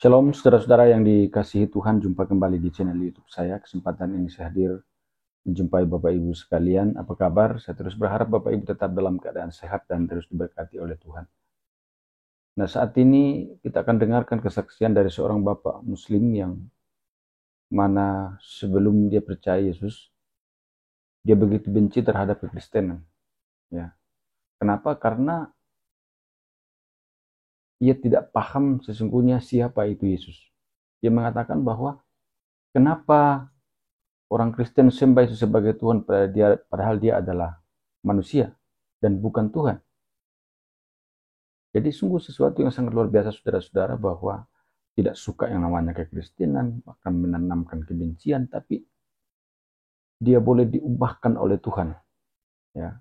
Shalom saudara-saudara yang dikasihi Tuhan, jumpa kembali di channel YouTube saya. Kesempatan ini saya hadir menjumpai Bapak Ibu sekalian. Apa kabar? Saya terus berharap Bapak Ibu tetap dalam keadaan sehat dan terus diberkati oleh Tuhan. Nah, saat ini kita akan dengarkan kesaksian dari seorang Bapak Muslim yang mana sebelum dia percaya Yesus, dia begitu benci terhadap kekristenan. Ya. Kenapa? Karena ia tidak paham sesungguhnya siapa itu Yesus. Dia mengatakan bahwa kenapa orang Kristen sembah Yesus sebagai Tuhan padahal dia adalah manusia dan bukan Tuhan. Jadi sungguh sesuatu yang sangat luar biasa saudara-saudara, bahwa tidak suka yang namanya kekristenan, akan menanamkan kebencian, tapi dia boleh diubahkan oleh Tuhan, ya,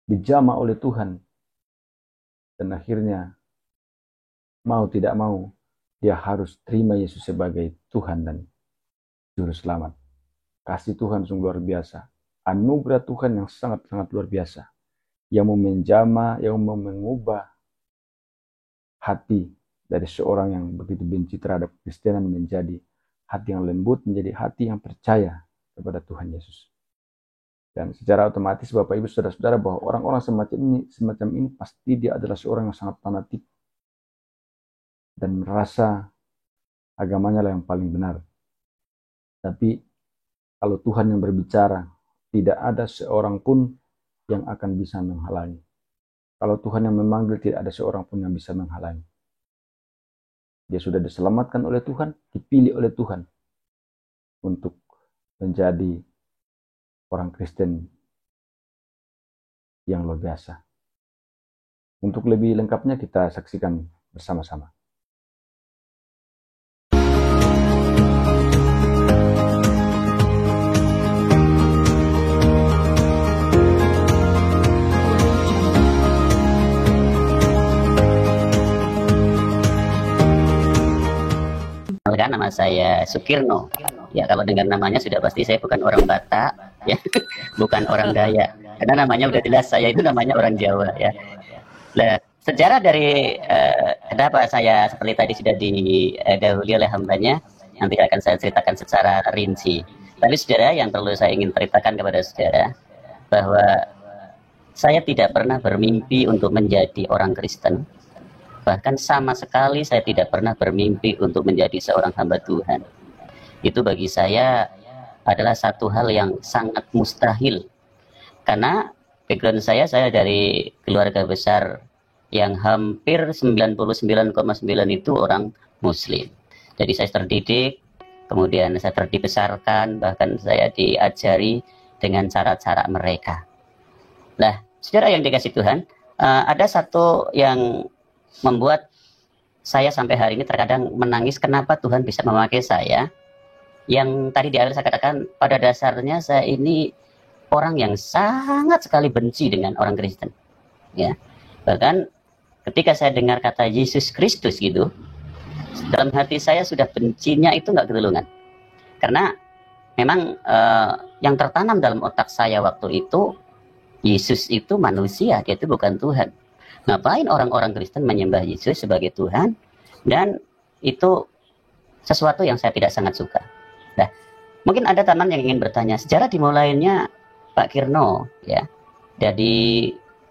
dijamah oleh Tuhan, dan akhirnya mau tidak mau dia harus terima Yesus sebagai Tuhan dan Juru Selamat. Kasih Tuhan sungguh luar biasa, anugerah Tuhan yang sangat-sangat luar biasa, yang mau menjamah, yang mau mengubah hati dari seorang yang begitu benci terhadap Kristenan menjadi hati yang lembut, menjadi hati yang percaya kepada Tuhan Yesus. Dan secara otomatis Bapak Ibu Saudara-saudara, bahwa orang-orang semacam ini pasti dia adalah seorang yang sangat fanatik dan merasa agamanya lah yang paling benar. Tapi kalau Tuhan yang berbicara, tidak ada seorang pun yang akan bisa menghalangi. Kalau Tuhan yang memanggil, tidak ada seorang pun yang bisa menghalangi. Dia sudah diselamatkan oleh Tuhan, dipilih oleh Tuhan untuk menjadi orang Kristen yang luar biasa. Untuk lebih lengkapnya kita saksikan bersama-sama. Kan nama saya Sukirno. Ya, kalau dengar namanya sudah pasti saya bukan orang Batak, ya, bukan orang Dayak. Karena namanya udah jelas saya itu namanya orang Jawa, ya. Nah, sejarah dari kenapa saya seperti tadi sudah didahului oleh hambanya, nanti akan saya ceritakan secara rinci. Tapi saudara, yang perlu saya ingin ceritakan kepada saudara bahwa saya tidak pernah bermimpi untuk menjadi orang Kristen. Bahkan sama sekali saya tidak pernah bermimpi untuk menjadi seorang hamba Tuhan. Itu bagi saya adalah satu hal yang sangat mustahil. Karena background saya dari keluarga besar yang hampir 99,9 itu orang Muslim. Jadi saya terdidik, kemudian saya dibesarkan, bahkan saya diajari dengan cara-cara mereka. Nah, saudara yang dikasih Tuhan, ada satu yang membuat saya sampai hari ini terkadang menangis, kenapa Tuhan bisa memakai saya, yang tadi di awal saya katakan pada dasarnya saya ini orang yang sangat sekali benci dengan orang Kristen, ya. Bahkan ketika saya dengar kata Yesus Kristus gitu, dalam hati saya sudah bencinya itu nggak ketulungan, karena memang yang tertanam dalam otak saya waktu itu, Yesus itu manusia, dia itu bukan Tuhan. Ngapain orang-orang Kristen menyembah Yesus sebagai Tuhan? Dan itu sesuatu yang saya tidak sangat suka. Nah, mungkin ada teman yang ingin bertanya, sejarah dimulainya Pak Kirno, ya, jadi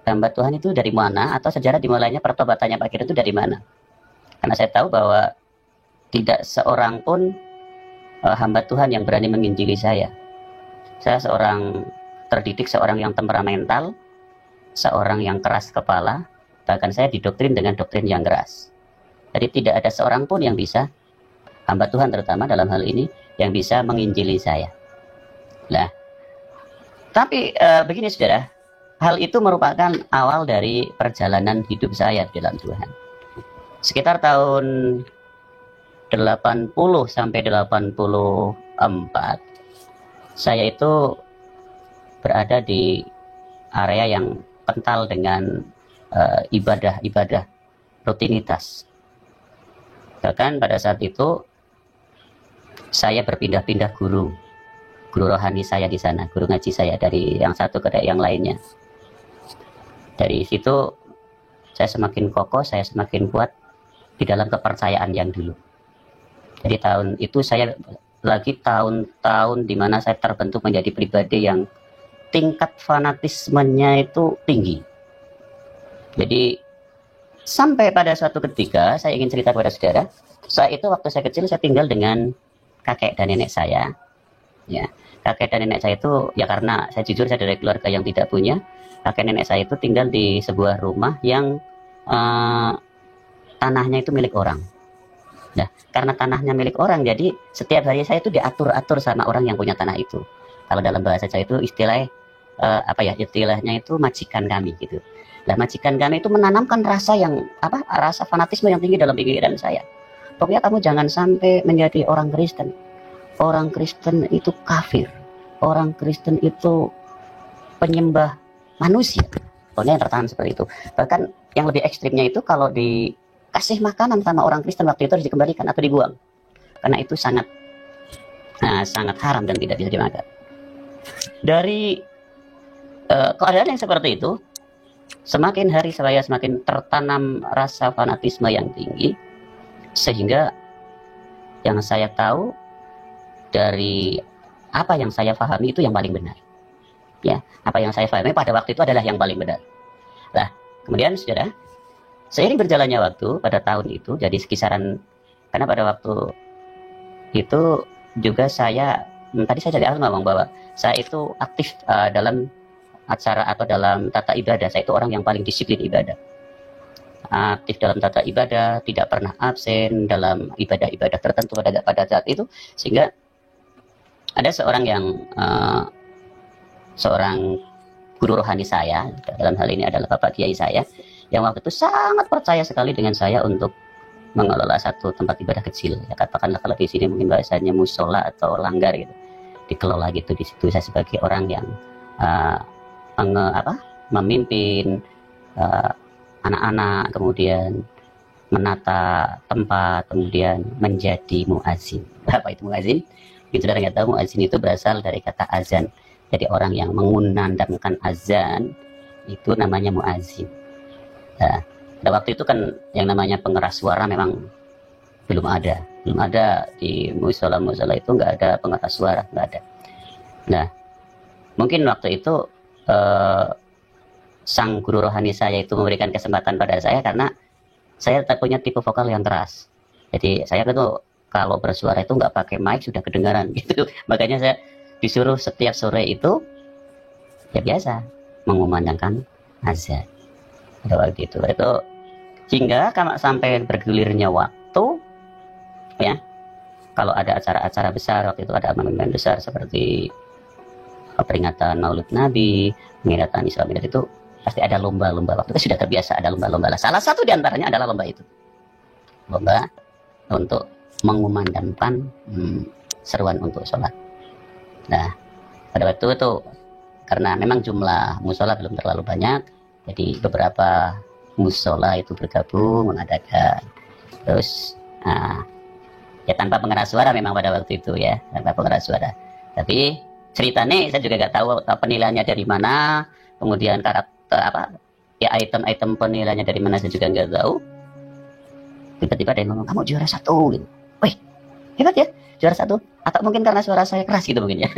hamba Tuhan itu dari mana? Atau sejarah dimulainya pertobatannya Pak Kirno itu dari mana? Karena saya tahu bahwa tidak seorang pun hamba Tuhan yang berani menginjili saya. Saya seorang terdidik, seorang yang temperamental, seorang yang keras kepala, bahkan saya didoktrin dengan doktrin yang keras. Jadi tidak ada seorang pun yang bisa, hamba Tuhan terutama dalam hal ini, yang bisa menginjili saya. Nah, tapi begini saudara, hal itu merupakan awal dari perjalanan hidup saya di dalam Tuhan. Sekitar tahun 80 sampai 84, saya itu berada di area yang kental dengan ibadah rutinitas. Bahkan pada saat itu saya berpindah-pindah guru rohani saya di sana, guru ngaji saya dari yang satu ke yang lainnya. Dari situ saya semakin kokoh, saya semakin kuat di dalam kepercayaan yang dulu. Jadi tahun itu saya lagi tahun-tahun di mana saya terbentuk menjadi pribadi yang tingkat fanatismenya itu tinggi. Jadi sampai pada suatu ketika saya ingin cerita kepada saudara, saat itu waktu saya kecil saya tinggal dengan kakek dan nenek saya. Ya, kakek dan nenek saya itu ya karena saya jujur saya dari keluarga yang tidak punya. Kakek nenek saya itu tinggal di sebuah rumah yang tanahnya itu milik orang. Nah, karena tanahnya milik orang, jadi setiap hari saya itu diatur-atur sama orang yang punya tanah itu. Kalau dalam bahasa saya itu istilahnya itu majikan kami gitu. Nah, majikan kami itu menanamkan rasa fanatisme yang tinggi dalam pikiran saya. Pokoknya kamu jangan sampai menjadi orang Kristen. Orang Kristen itu kafir. Orang Kristen itu penyembah manusia. Pokoknya yang tertanam seperti itu. Bahkan yang lebih ekstrimnya itu kalau dikasih makanan sama orang Kristen waktu itu harus dikembalikan atau dibuang. Karena itu sangat haram dan tidak bisa dimakan. Dari keadaan yang seperti itu, semakin hari saya semakin tertanam rasa fanatisme yang tinggi, sehingga yang saya tahu dari apa yang saya pahami itu yang paling benar. Ya, apa yang saya pahami pada waktu itu adalah yang paling benar. Nah, kemudian saudara, seiring berjalannya waktu pada tahun itu, jadi sekisaran, karena pada waktu itu juga saya, tadi saya dari awal ngomong bahwa saya itu aktif dalam acara atau dalam tata ibadah. Saya itu orang yang paling disiplin ibadah. Aktif dalam tata ibadah, tidak pernah absen dalam ibadah-ibadah tertentu pada saat itu, sehingga ada seorang guru rohani saya, dalam hal ini adalah Bapak Kiai saya, yang waktu itu sangat percaya sekali dengan saya untuk mengelola satu tempat ibadah kecil. Ya, katakanlah kalau di sini mungkin bahasanya musola atau langgar gitu, dikelola gitu. Di situ saya sebagai orang yang memimpin anak-anak, kemudian menata tempat, kemudian menjadi muazin. Apa itu muazin? Itu saudara nggak tahu, muazin itu berasal dari kata azan. Jadi orang yang mengumandangkan azan itu namanya muazin. Nah, pada waktu itu kan yang namanya pengeras suara memang belum ada di musola itu, nggak ada pengeras suara, nggak ada. Nah, mungkin waktu itu sang guru rohani saya itu memberikan kesempatan pada saya karena saya tak punya tipe vokal yang keras. Jadi saya itu kalau bersuara itu nggak pakai mic sudah kedengaran gitu. Makanya saya disuruh setiap sore itu ya biasa mengumandangkan azan pada waktu itu. Hingga kalau sampai bergulirnya waktu, ya, kalau ada acara-acara besar waktu itu, ada amandemen besar seperti peringatan Maulid Nabi, peringatan Isra Mi'raj, itu pasti ada lomba-lomba. Waktu itu sudah terbiasa ada lomba-lomba. Salah satu diantaranya adalah lomba itu, lomba untuk mengumandangkan seruan untuk sholat. Nah, pada waktu itu karena memang jumlah musola belum terlalu banyak, jadi beberapa musola itu bergabung mengadakan. Terus ya tanpa pengeras suara memang pada waktu itu, ya, tanpa pengeras suara. Tapi ceritanya saya juga nggak tahu penilaiannya dari mana, kemudian karakter item-item penilaiannya dari mana saya juga nggak tahu. Tiba-tiba ada yang ngomong, kamu juara 1 gitu. Wih, hebat ya, juara 1. Atau mungkin karena suara saya keras gitu mungkin ya.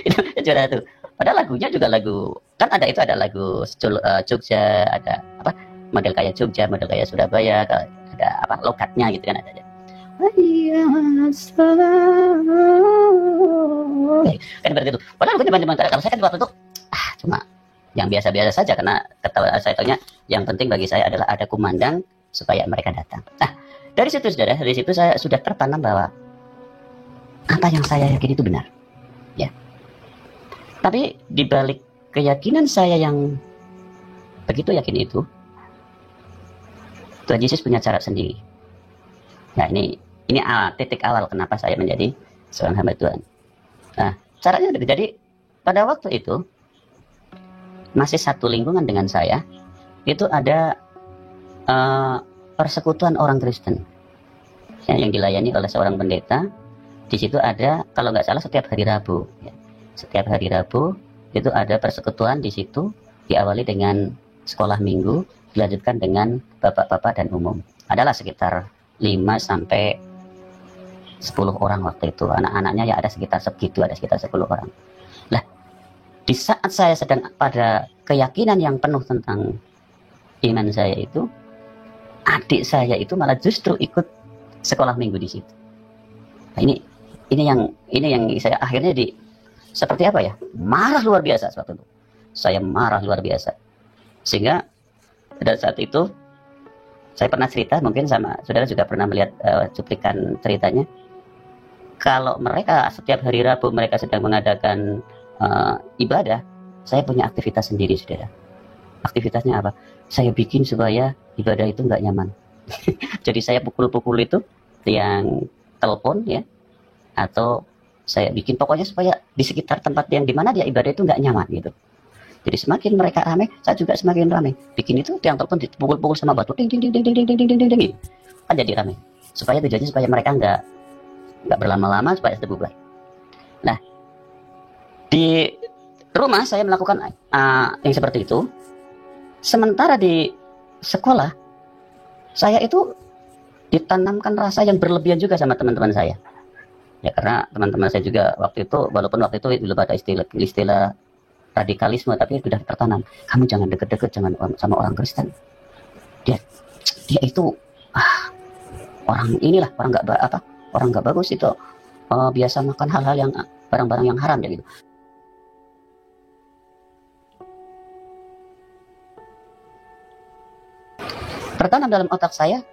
Itu juara 1. Padahal lagunya juga lagu, kan ada lagu Jogja, ada model kayak Jogja, model kayak Surabaya, ada lokatnya gitu kan, ada. Kan seperti itu. Padahal lagunya banyak banget. Kalau saya kan waktu itu cuma yang biasa-biasa saja, karena ketawa saya taunya yang penting bagi saya adalah ada kumandang supaya mereka datang. Nah, dari situ saudara, dari situ saya sudah tertanam bahwa apa yang saya yakini itu benar, ya. Tapi di balik keyakinan saya yang begitu yakin itu, Tuhan Yesus punya cara sendiri. Nah, ini titik awal kenapa saya menjadi seorang hamba Tuhan. Nah, caranya jadi pada waktu itu masih satu lingkungan dengan saya, itu ada persekutuan orang Kristen yang dilayani oleh seorang pendeta. Di situ ada, kalau nggak salah setiap hari Rabu, ya. Setiap hari Rabu itu ada persekutuan di situ, diawali dengan sekolah minggu, dilanjutkan dengan bapak-bapak dan umum. Adalah sekitar 5 sampai 10 orang waktu itu. Anak-anaknya ya ada sekitar segitu, ada sekitar 10 orang. Lah, di saat saya sedang pada keyakinan yang penuh tentang iman saya itu, adik saya itu malah justru ikut sekolah minggu di situ. Nah, ini yang saya akhirnya seperti apa ya? Marah luar biasa suatu itu. Saya marah luar biasa. Sehingga pada saat itu saya pernah cerita, mungkin sama saudara juga pernah melihat cuplikan ceritanya. Kalau mereka setiap hari Rabu mereka sedang mengadakan ibadah, saya punya aktivitas sendiri, saudara. Aktivitasnya apa? Saya bikin supaya ibadah itu nggak nyaman. Jadi saya pukul-pukul itu yang telepon ya, atau saya bikin pokoknya supaya di sekitar tempat yang dimana dia ibadah itu nggak nyaman gitu. Jadi semakin mereka ramai, saya juga semakin ramai. Bikin itu yang telepon dipukul-pukul sama batu, ding ding ding ding ding ding ding ding ding, kan jadi ramai. Supaya tujuannya supaya mereka nggak berlama-lama, supaya tetap bubar. Nah, di rumah saya melakukan yang seperti itu. Sementara di sekolah saya itu ditanamkan rasa yang berlebihan juga sama teman-teman saya. Ya karena teman-teman saya juga waktu itu, walaupun waktu itu belum ada istilah radikalisme, tapi sudah tertanam. Kamu jangan deket-deket sama orang Kristen. Dia itu orang inilah, orang nggak bagus itu, biasa makan hal-hal yang barang-barang yang haram ya gitu. Tertanam dalam otak saya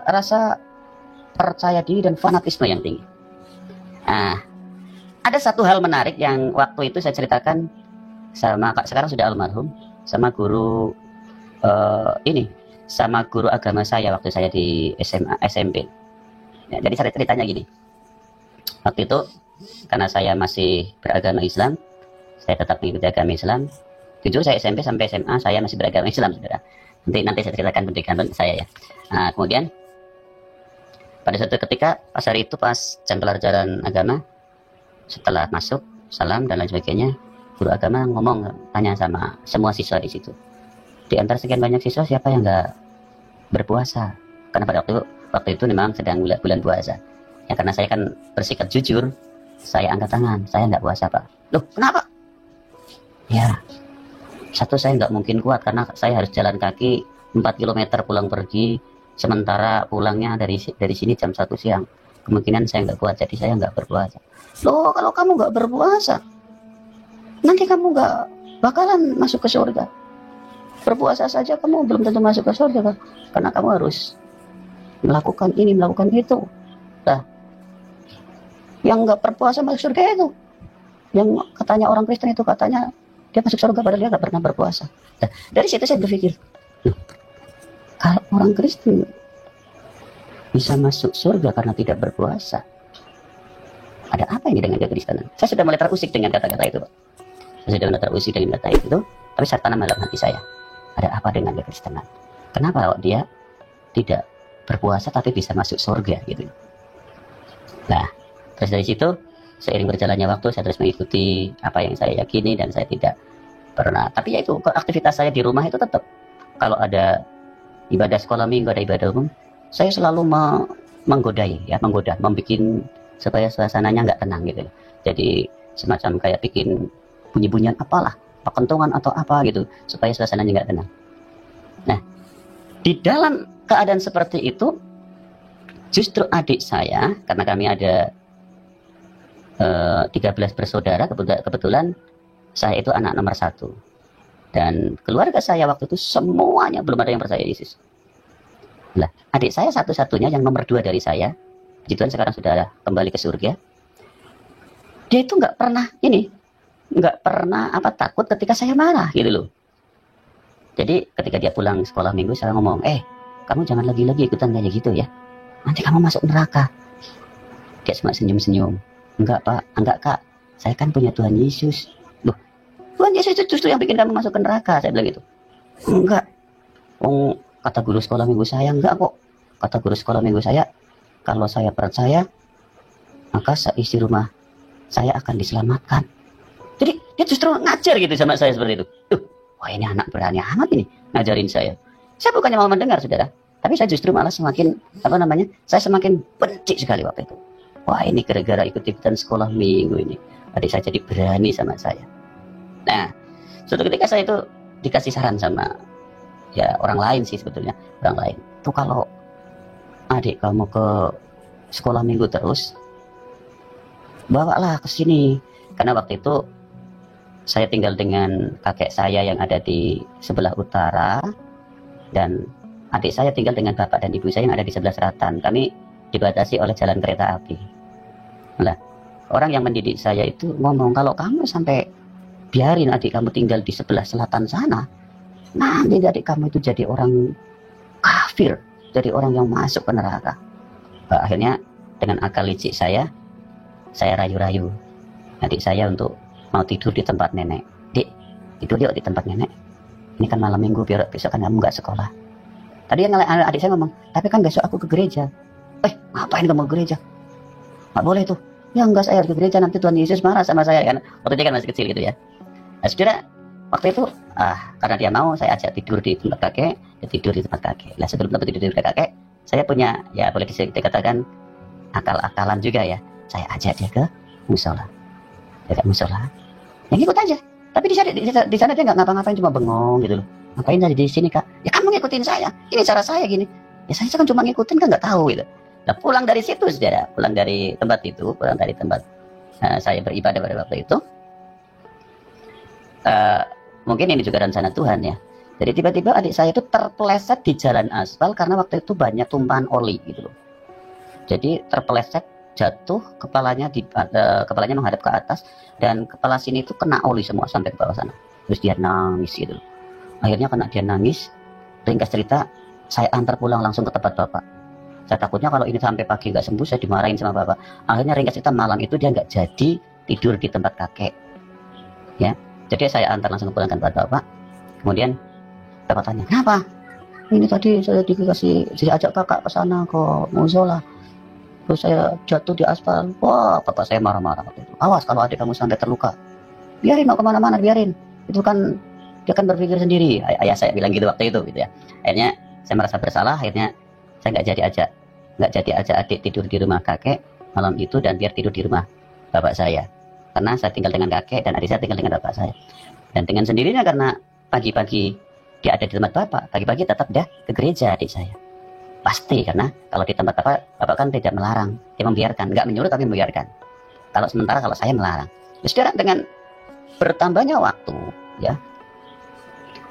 rasa percaya diri dan fanatisme yang tinggi. Nah, ada satu hal menarik yang waktu itu saya ceritakan sama sekarang sudah almarhum, sama guru sama guru agama saya waktu saya di SMA SMP. Ya, jadi ceritanya gini. Waktu itu karena saya masih beragama Islam, saya tetap mengikuti agama Islam. Jujur saya SMP sampai SMA saya masih beragama Islam, saudara. Nanti saya ceritakan pendidikan saya ya. Nah, kemudian pada suatu ketika pas hari itu pas jam pelajaran agama, setelah masuk salam dan lain sebagainya, guru agama ngomong, tanya sama semua siswa di situ. Di antara sekian banyak siswa siapa yang nggak berpuasa? Karena pada waktu itu memang sedang bulan puasa. Ya karena saya kan bersikap jujur, saya angkat tangan, saya nggak puasa Pak. Loh kenapa? Ya, satu saya nggak mungkin kuat karena saya harus jalan kaki 4 km pulang pergi, sementara pulangnya dari sini jam 1 siang. Kemungkinan saya nggak kuat, jadi saya nggak berpuasa. Loh kalau kamu nggak berpuasa, nanti kamu nggak bakalan masuk ke surga. Berpuasa saja kamu belum tentu masuk ke surga kan? Karena kamu harus melakukan ini, melakukan itu. Nah, yang nggak berpuasa masuk surga itu, yang katanya orang Kristen itu katanya dia masuk surga padahal dia nggak pernah berpuasa. Nah, dari situ saya berpikir, kalau orang Kristen bisa masuk surga karena tidak berpuasa, ada apa ini dengan kekristenan? Saya sudah mulai terusik dengan kata-kata itu, Pak. Saya sudah mulai terusik dengan kata itu, tapi saya tanam dalam hati saya, ada apa dengan kekristenan? Kenapa dia tidak berpuasa tapi bisa masuk surga gitu? Nah, terus dari situ seiring berjalannya waktu saya terus mengikuti apa yang saya yakini dan saya tidak pernah. Tapi ya itu aktivitas saya di rumah itu tetap kalau ada ibadah sekolah minggu, ada ibadah umum, saya selalu menggoda, membuat supaya suasananya nggak tenang gitu. Jadi semacam kayak bikin bunyi-bunyian apalah, pekentongan atau apa gitu, supaya suasananya nggak tenang. Nah, di dalam keadaan seperti itu, justru adik saya, karena kami ada 13 bersaudara, kebetulan saya itu anak nomor 1. Dan keluarga saya waktu itu semuanya belum ada yang percaya Yesus. Nah, adik saya satu-satunya yang nomor 2 dari saya, puji Tuhan sekarang sudah kembali ke surga. Dia itu nggak pernah takut ketika saya marah gitu loh. Jadi ketika dia pulang sekolah minggu, saya ngomong, kamu jangan lagi-lagi ikutan kayak gitu ya, nanti kamu masuk neraka. Dia cuma senyum-senyum. Enggak Pak, enggak Kak, saya kan punya Tuhan Yesus. Loh, Tuhan Yesus itu justru yang bikin kamu masuk ke neraka, saya bilang gitu. Enggak, kata guru sekolah minggu saya, enggak kok. Kata guru sekolah minggu saya, kalau saya percaya, maka isi rumah saya akan diselamatkan. Jadi dia justru ngajar gitu sama saya seperti itu. Wah ini anak berani amat ini ngajarin saya. Saya bukannya mau mendengar saudara, tapi saya justru malah semakin saya semakin benci sekali waktu itu. wah ini gara-gara ikut-ikutan sekolah minggu ini adik saya jadi berani sama saya. Nah, suatu ketika saya itu dikasih saran sama ya orang lain sih sebetulnya, orang lain. Tuh kalau adik kamu ke sekolah minggu terus, bawalah ke sini. Karena waktu itu saya tinggal dengan kakek saya yang ada di sebelah utara, dan adik saya tinggal dengan bapak dan ibu saya yang ada di sebelah selatan. Kami dibatasi oleh jalan kereta api. Nah, orang yang mendidik saya itu ngomong, kalau kamu sampai biarin adik kamu tinggal di sebelah selatan sana, nanti adik kamu itu jadi orang kafir, jadi orang yang masuk ke neraka. Akhirnya dengan akal licik saya rayu-rayu adik saya untuk mau tidur di tempat nenek. Dik, tidur yuk di tempat nenek. Ini kan malam minggu, biar besok kan kamu nggak sekolah. Tadi yang adik saya ngomong, tapi kan besok aku ke gereja. Ngapain kamu ke gereja? Nggak boleh tuh. Ya enggak, saya harus ke gereja, nanti Tuhan Yesus marah sama saya kan. Waktu itu kan masih kecil gitu ya. Nah, saudara, waktu itu karena dia mau saya ajak tidur di tempat kakek, dia tidur di tempat kakek. Nah, sebelum tempat tidur di tempat kakek, saya punya, ya boleh dikatakan akal-akalan juga ya. Saya ajak dia ke musola. Dia ke musola. Yang ikut aja. Tapi di sana dia nggak ngapa-ngapain, cuma bengong gitu loh. Ngapain aja di sini, Kak? Ya kamu ngikutin saya. Ini cara saya gini. Ya saya kan cuma ngikutin, kan nggak tahu gitu. Nah, pulang dari situ saudara, pulang dari tempat saya beribadah pada waktu itu. Mungkin ini juga rencana Tuhan ya. Jadi tiba-tiba adik saya itu terpeleset di jalan aspal karena waktu itu banyak tumpahan oli gitu loh. Jadi terpeleset, jatuh, kepalanya menghadap ke atas, dan kepala sini itu kena oli semua sampai ke bawah sana. Terus dia nangis gitu loh. Akhirnya karena dia nangis, ringkas cerita, saya antar pulang langsung ke tempat bapak. Saya takutnya kalau ini sampai pagi nggak sembuh, saya dimarahin sama bapak. Akhirnya ringkas cerita, malam itu dia nggak jadi tidur di tempat kakek. Ya, jadi saya antar langsung pulang ke tempat bapak. Kemudian bapak tanya, kenapa? Ini tadi saya diajak kakak ke sana ke musola. Terus saya jatuh di aspal. Wah, bapak saya marah-marah waktu itu. Awas kalau adik kamu sampai terluka. Biarin mau kemana-mana, biarin. Itu kan dia kan berpikir sendiri. Ayah saya bilang gitu waktu itu gitu ya. Akhirnya saya merasa bersalah. Akhirnya saya nggak jadi ajak adik tidur di rumah kakek malam itu, dan biar tidur di rumah bapak saya. Karena saya tinggal dengan kakek dan adik saya tinggal dengan bapak saya. Dan dengan sendirinya karena pagi-pagi dia ada di tempat bapak, pagi-pagi tetap dia ke gereja adik saya. Pasti, karena kalau di tempat bapak kan tidak melarang, dia membiarkan, nggak menyuruh tapi membiarkan. Kalau saya melarang. Saudara, dengan bertambahnya waktu, ya,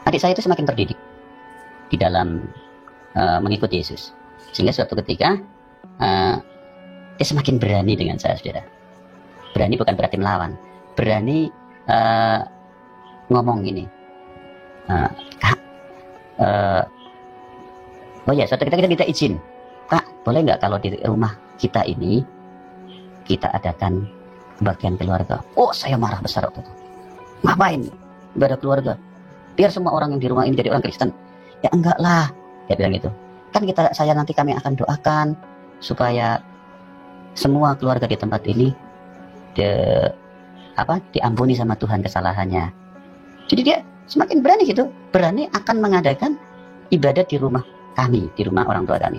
adik saya itu semakin terdidik di dalam mengikuti Yesus, sehingga suatu ketika dia semakin berani dengan saya, saudara. Berani bukan berarti melawan, berani ngomong gini, Kak, oh ya, suatu ketika kita izin, Kak, boleh nggak kalau di rumah kita ini kita adakan kebahagiaan keluarga? Oh, saya marah besar waktu itu. Ngapain ibadah keluarga? Biar semua orang yang di rumah ini jadi orang Kristen. Ya enggak lah, dia bilang gitu. Kan kami akan doakan supaya semua keluarga di tempat ini diampuni sama Tuhan kesalahannya. Jadi dia semakin berani gitu, berani akan mengadakan ibadah di rumah kami, di rumah orang tua kami.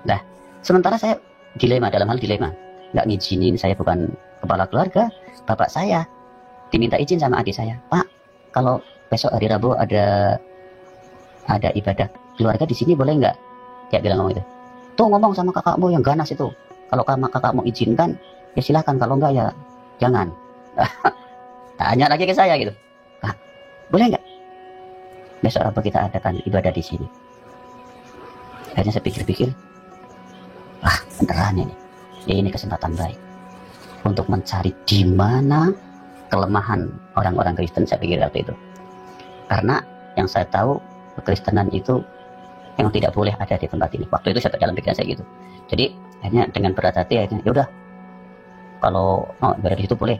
Nah, sementara saya dalam hal dilema, nggak ngizinin, saya bukan kepala keluarga, bapak saya diminta izin sama adik saya, Pak, kalau besok hari Rabu ada ibadah keluarga di sini boleh nggak? Dia bilang ngomong itu. Tuh ngomong sama kakakmu yang ganas itu. Kalau kakakmu izinkan, ya silahkan. Kalau enggak ya jangan. Tanya lagi ke saya gitu. Kak, boleh nggak besok Rabu kita adakan ibadah di sini? Akhirnya saya pikir-pikir, beneran ini. Ya ini kesempatan baik untuk mencari di mana kelemahan orang-orang Kristen, saya pikir waktu itu. Karena yang saya tahu, kekristenan itu yang tidak boleh ada di tempat ini. Waktu itu saya dalam pikiran saya gitu. Jadi akhirnya dengan berat hati, akhirnya yaudah, kalau mau ibadah di situ boleh.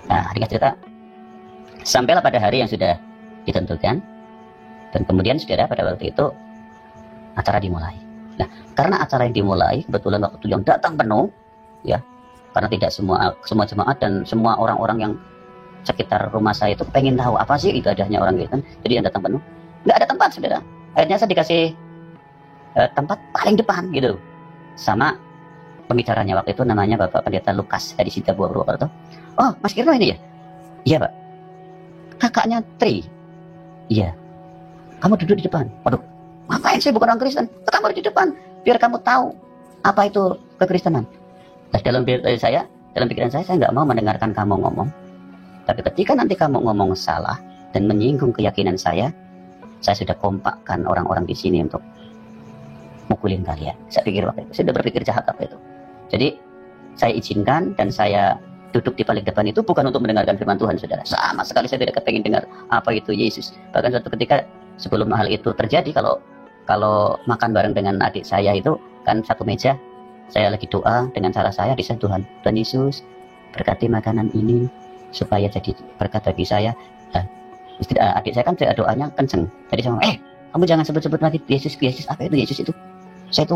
Nah, ringkas cerita, sampailah pada hari yang sudah ditentukan, dan kemudian saudara pada waktu itu acara dimulai. Nah, karena acara yang dimulai kebetulan waktu yang datang penuh, ya, karena tidak semua jemaat dan semua orang-orang yang sekitar rumah saya itu pengen tahu apa sih ibadahnya orang Kristen, jadi yang datang penuh. Nggak ada tempat, saudara. Akhirnya saya dikasih tempat paling depan gitu, sama pembicaranya waktu itu namanya Bapak Pendeta Lukas dari Sitabuah Purwokerto. Oh, Mas Kirno ini ya? Iya, Pak. Kakaknya Tri. Iya. Kamu duduk di depan. Waduh, ngapain sih, bukan orang Kristen? Kamu di depan, biar kamu tahu apa itu kekristenan. Nah, dalam pikiran saya nggak mau mendengarkan kamu ngomong. Tapi ketika nanti kamu ngomong salah dan menyinggung keyakinan saya sudah kompakkan orang-orang di sini untuk mukulin kalian. Saya pikir waktu itu, saya sudah berpikir jahat apa itu. Jadi saya izinkan dan saya duduk di paling depan itu bukan untuk mendengarkan firman Tuhan, saudara. Sama sekali saya tidak kepingin dengar apa itu Yesus. Bahkan suatu ketika sebelum hal itu terjadi, kalau makan bareng dengan adik saya itu kan satu meja, saya lagi doa dengan cara saya, Tuhan Yesus berkati makanan ini supaya jadi berkat bagi saya. Adik saya kan doanya kenceng, jadi saya ngomong, kamu jangan sebut-sebut lagi Yesus, apa itu Yesus itu? Saya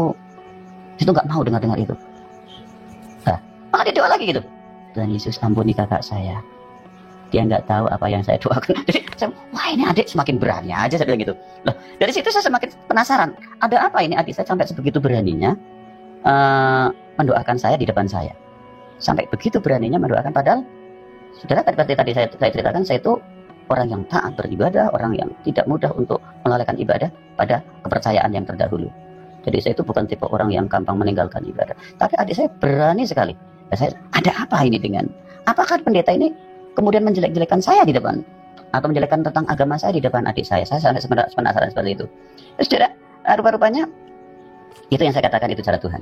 itu nggak mau dengar itu. Malah dia doa lagi gitu, Tuhan Yesus ampuni kakak saya, dia nggak tahu apa yang saya doakan. Jadi saya, wah ini adik semakin berani aja, saya bilang gitu. Loh, dari situ saya semakin penasaran, ada apa ini adik saya sampai sebegitu beraninya mendoakan saya di depan saya, sampai begitu beraninya mendoakan. Padahal saudara, seperti tadi saya ceritakan, saya itu orang yang taat beribadah, orang yang tidak mudah untuk melalaikan ibadah pada kepercayaan yang terdahulu. Jadi saya itu bukan tipe orang yang gampang meninggalkan ibadah. Tapi adik saya berani sekali. Saya, ada apa ini dengan, apakah pendeta ini kemudian menjelek-jelekan saya di depan, atau menjelekkan tentang agama saya di depan adik saya? Saya sangat penasaran seperti itu. Saudara, rupa-rupanya itu yang saya katakan, itu cara Tuhan.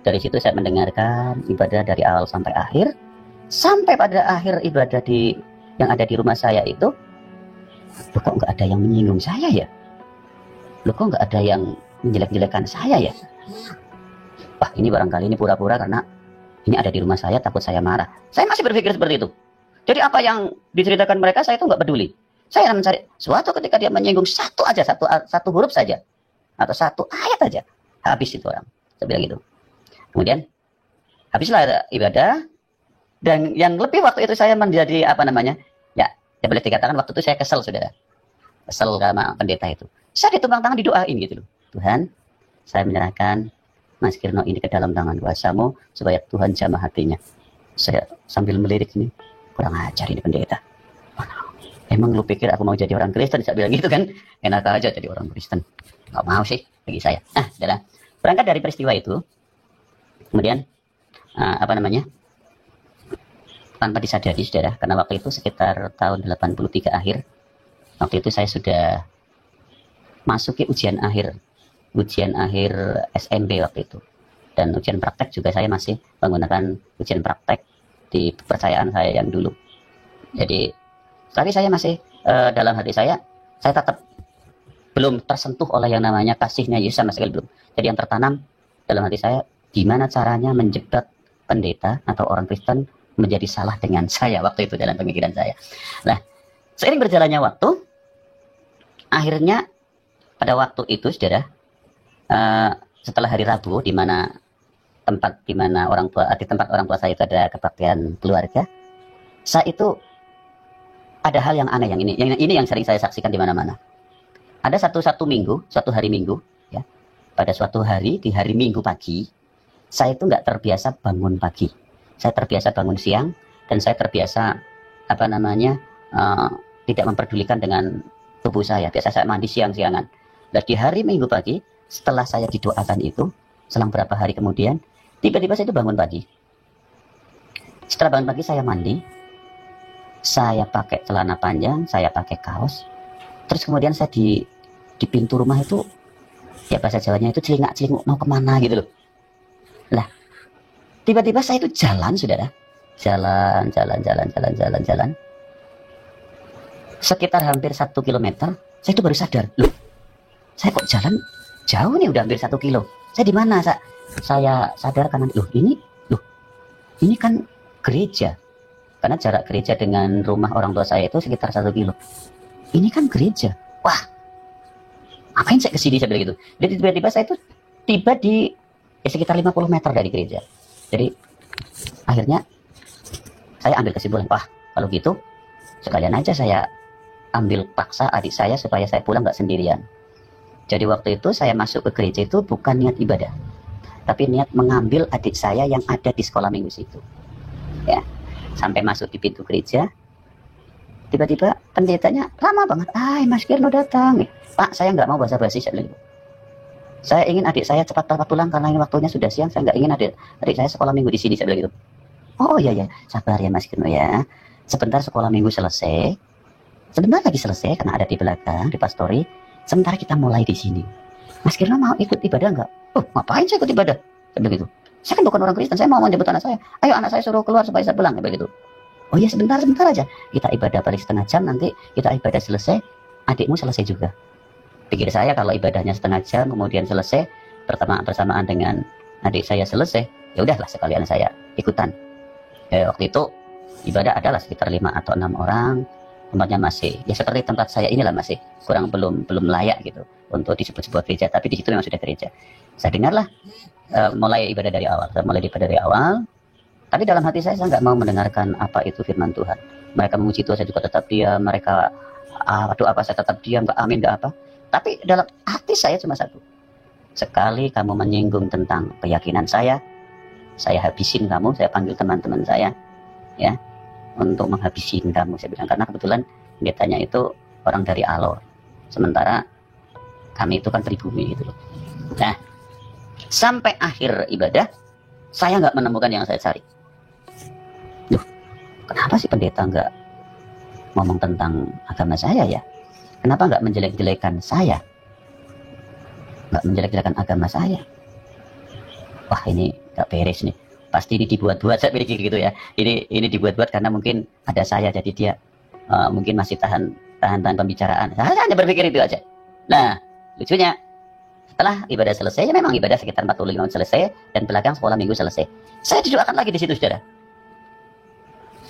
Dari situ saya mendengarkan ibadah dari awal sampai akhir. Sampai pada akhir ibadah yang ada di rumah saya itu, loh kok nggak ada yang menyinggung saya ya? Loh kok nggak ada yang menjelek-jelekan saya ya? Wah, ini barangkali ini pura-pura karena ini ada di rumah saya, takut saya marah. Saya masih berpikir seperti itu. Jadi apa yang diceritakan mereka, saya itu nggak peduli. Saya mencari suatu ketika dia menyinggung satu huruf saja, atau satu ayat saja, habis itu orang. Saya bilang gitu. Kemudian habislah ibadah. Dan yang lebih waktu itu saya menjadi ya boleh dikatakan waktu itu saya kesel, saudara. Kesel sama pendeta itu. Saya ditumpang tangan, didoain gitu loh. Tuhan, saya menyerahkan Mas Kirno ini ke dalam tangan kuasa-Mu supaya Tuhan jamah hatinya. Saya sambil melirik ini, kurang ajar ini pendeta. Emang lu pikir aku mau jadi orang Kristen? Saya bilang gitu kan. Enak aja jadi orang Kristen. Gak mau sih bagi saya. Saudara, berangkat dari peristiwa itu, kemudian tanpa disadari, saudara, karena waktu itu sekitar tahun 83 akhir, waktu itu saya sudah masuki ujian akhir SMB waktu itu, dan ujian praktek juga saya masih menggunakan ujian praktek di kepercayaan saya yang dulu. Jadi tapi saya masih dalam hati saya tetap belum tersentuh oleh yang namanya kasihnya Yesus, sama sekali belum. Jadi yang tertanam dalam hati saya, gimana caranya menjebak pendeta atau orang Kristen menjadi salah dengan saya waktu itu dalam pemikiran saya. Nah, seiring berjalannya waktu, akhirnya pada waktu itu, saudara, setelah hari Rabu, di tempat orang tua saya itu ada kebaktian keluarga, saya itu ada hal yang aneh, yang ini yang sering saya saksikan di mana-mana. Ada suatu hari Minggu, ya, pada suatu hari di hari Minggu pagi, saya itu nggak terbiasa bangun pagi. Saya terbiasa bangun siang, dan saya terbiasa tidak memperdulikan dengan tubuh saya. Biasa saya mandi siang-siangan. Dan di hari Minggu pagi, setelah saya didoakan itu, selang beberapa hari kemudian, tiba-tiba saya itu bangun pagi. Setelah bangun pagi, saya mandi, saya pakai celana panjang, saya pakai kaos, terus kemudian saya di pintu rumah itu, ya bahasa Jawanya itu celingak-celinguk, mau kemana gitu loh. Lah, tiba-tiba saya itu jalan, saudara. Jalan. Sekitar hampir 1 kilometer, saya itu baru sadar. Loh, saya kok jalan jauh nih, udah hampir 1 kilo. Saya di mana? Saya sadar kanan. Ini kan gereja. Karena jarak gereja dengan rumah orang tua saya itu sekitar 1 kilo. Ini kan gereja. Wah, ngapain saya kesini, saya bilang gitu. Jadi tiba-tiba saya itu tiba di sekitar 50 meter dari gereja. Jadi akhirnya saya ambil kesimpulan, wah kalau gitu sekalian aja saya ambil paksa adik saya supaya saya pulang nggak sendirian. Jadi waktu itu saya masuk ke gereja itu bukan niat ibadah. tapi niat mengambil adik saya yang ada di sekolah minggu situ. Ya, sampai masuk di pintu gereja, tiba-tiba pendetanya lama banget. Mas Kirno datang. Pak, saya nggak mau basa-basi. Saya ingin adik saya cepat pulang karena ini waktunya sudah siang. Saya nggak ingin adik saya sekolah minggu di sini. Saya bilang gitu. Oh iya, sabar ya Mas Kirno ya. Sebentar sekolah minggu selesai. Sebentar lagi selesai karena ada di belakang, di pastori. Sementara kita mulai di sini. Mas Kirno mau ikut ibadah nggak? Oh, ngapain saya ikut ibadah? Saya bilang gitu. Saya kan bukan orang Kristen, saya mau menjemput anak saya. Ayo anak saya suruh keluar supaya saya pulang. Saya bilang gitu. Oh iya, sebentar aja. Kita ibadah paling setengah jam, nanti kita ibadah selesai, adikmu selesai juga. Pikir saya kalau ibadahnya setengah jam, kemudian selesai, bersamaan dengan adik saya selesai, ya udahlah sekalian saya ikutan. Waktu itu ibadah adalah sekitar 5 atau 6 orang, tempatnya masih, ya seperti tempat saya inilah masih belum layak gitu untuk disebut sebuah gereja, tapi di situ memang sudah gereja. Saya dengarlah mulai ibadah dari awal. Tapi dalam hati saya nggak mau mendengarkan apa itu firman Tuhan. Mereka memuji Tuhan, saya juga tetap diam. Mereka doa apa, saya tetap diam, nggak amin, nggak apa. Tapi dalam hati saya cuma satu. Sekali kamu menyinggung tentang keyakinan saya habisin kamu. Saya panggil teman-teman saya, ya, untuk menghabisin kamu. Saya bilang, karena kebetulan pendetanya itu orang dari Alor. Sementara kami itu kan pribumi gitu loh. Nah, sampai akhir ibadah, saya nggak menemukan yang saya cari. Duh, kenapa sih pendeta nggak ngomong tentang agama saya ya? Kenapa nggak menjelek-jelekan saya? Nggak menjelek-jelekan agama saya? Wah, ini nggak beres nih. Pasti ini dibuat-buat, saya pikir gitu ya. Ini dibuat-buat karena mungkin ada saya, jadi dia mungkin masih tahan pembicaraan. Saya hanya berpikir itu aja. Nah, lucunya, setelah ibadah selesai, ya memang ibadah sekitar 45 menit selesai, dan belakang sekolah minggu selesai. Saya didoakan lagi di situ, saudara.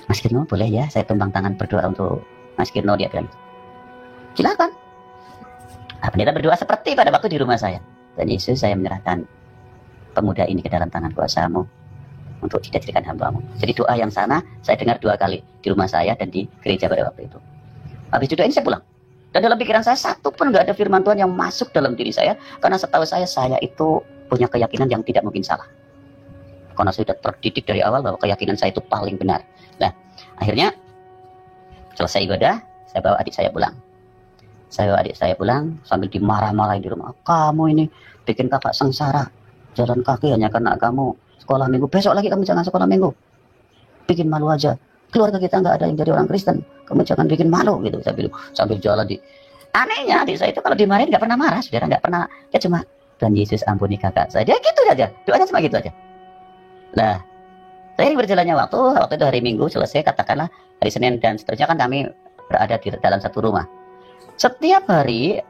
Mas Kirno, boleh ya saya tumbang tangan berdoa untuk Mas Kirno, dia bilang. Silakan. Nah, pendeta berdoa seperti pada waktu di rumah saya. Dan Yesus, saya menyerahkan pemuda ini ke dalam tangan kuasa-Mu untuk dijadikan hamba-Mu. Jadi doa yang sama saya dengar 2 kali di rumah saya dan di gereja pada waktu itu. Habis doa ini saya pulang. Dan dalam pikiran saya satu pun nggak ada firman Tuhan yang masuk dalam diri saya, karena setahu saya itu punya keyakinan yang tidak mungkin salah. Karena saya sudah terdidik dari awal bahwa keyakinan saya itu paling benar. Nah, akhirnya selesai ibadah, saya bawa adik saya pulang. Sambil dimarah-marahin di rumah. Kamu ini bikin kakak sengsara. Jalan kaki hanya karena kamu sekolah minggu. Besok lagi kamu jangan sekolah minggu. Bikin malu aja. Keluarga kita nggak ada yang jadi orang Kristen. Kamu jangan bikin malu gitu. Sambil jalan di. Anehnya adik saya itu kalau dimarahin nggak pernah marah, saudara, nggak pernah. Dia cuma, Tuhan Yesus ampuni kakak saya. Dia gitu aja. Doanya cuma gitu aja. Nah, seiring berjalannya waktu itu hari Minggu selesai, katakanlah hari Senin dan seterusnya kan kami berada di dalam satu rumah. Setiap hari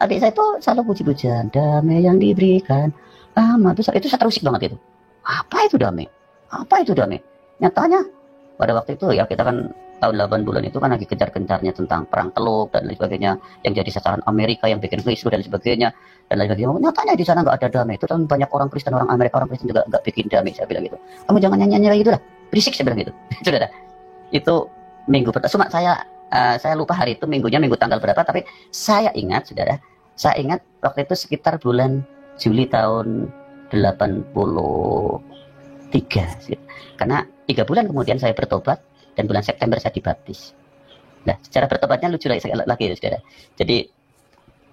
adik saya itu selalu puji-pujian, damai yang diberikan amat besar. Itu saya terusik banget itu. Apa itu damai? Nyatanya pada waktu itu ya, kita kan tahun 80-an itu kan lagi kejar-kejarnya tentang perang Teluk dan lain sebagainya, yang jadi sasaran Amerika, yang bikin kisruh dan sebagainya. Nyatanya di sana nggak ada damai. Itu kan banyak orang Kristen, orang Amerika, orang Kristen juga nggak bikin damai. Saya bilang gitu. Kamu jangan nyanyi lagi gitu lah. Berisik, saya bilang gitu. Saudara. Itu minggu pertama. Cuma saya lupa hari itu minggu tanggal berapa, tapi saya ingat, saudara. Saya ingat waktu itu sekitar bulan Juli tahun 83. Karena 3 bulan kemudian saya bertobat dan bulan September saya dibaptis. Nah, secara bertobatnya lucu lagi, saudara. Jadi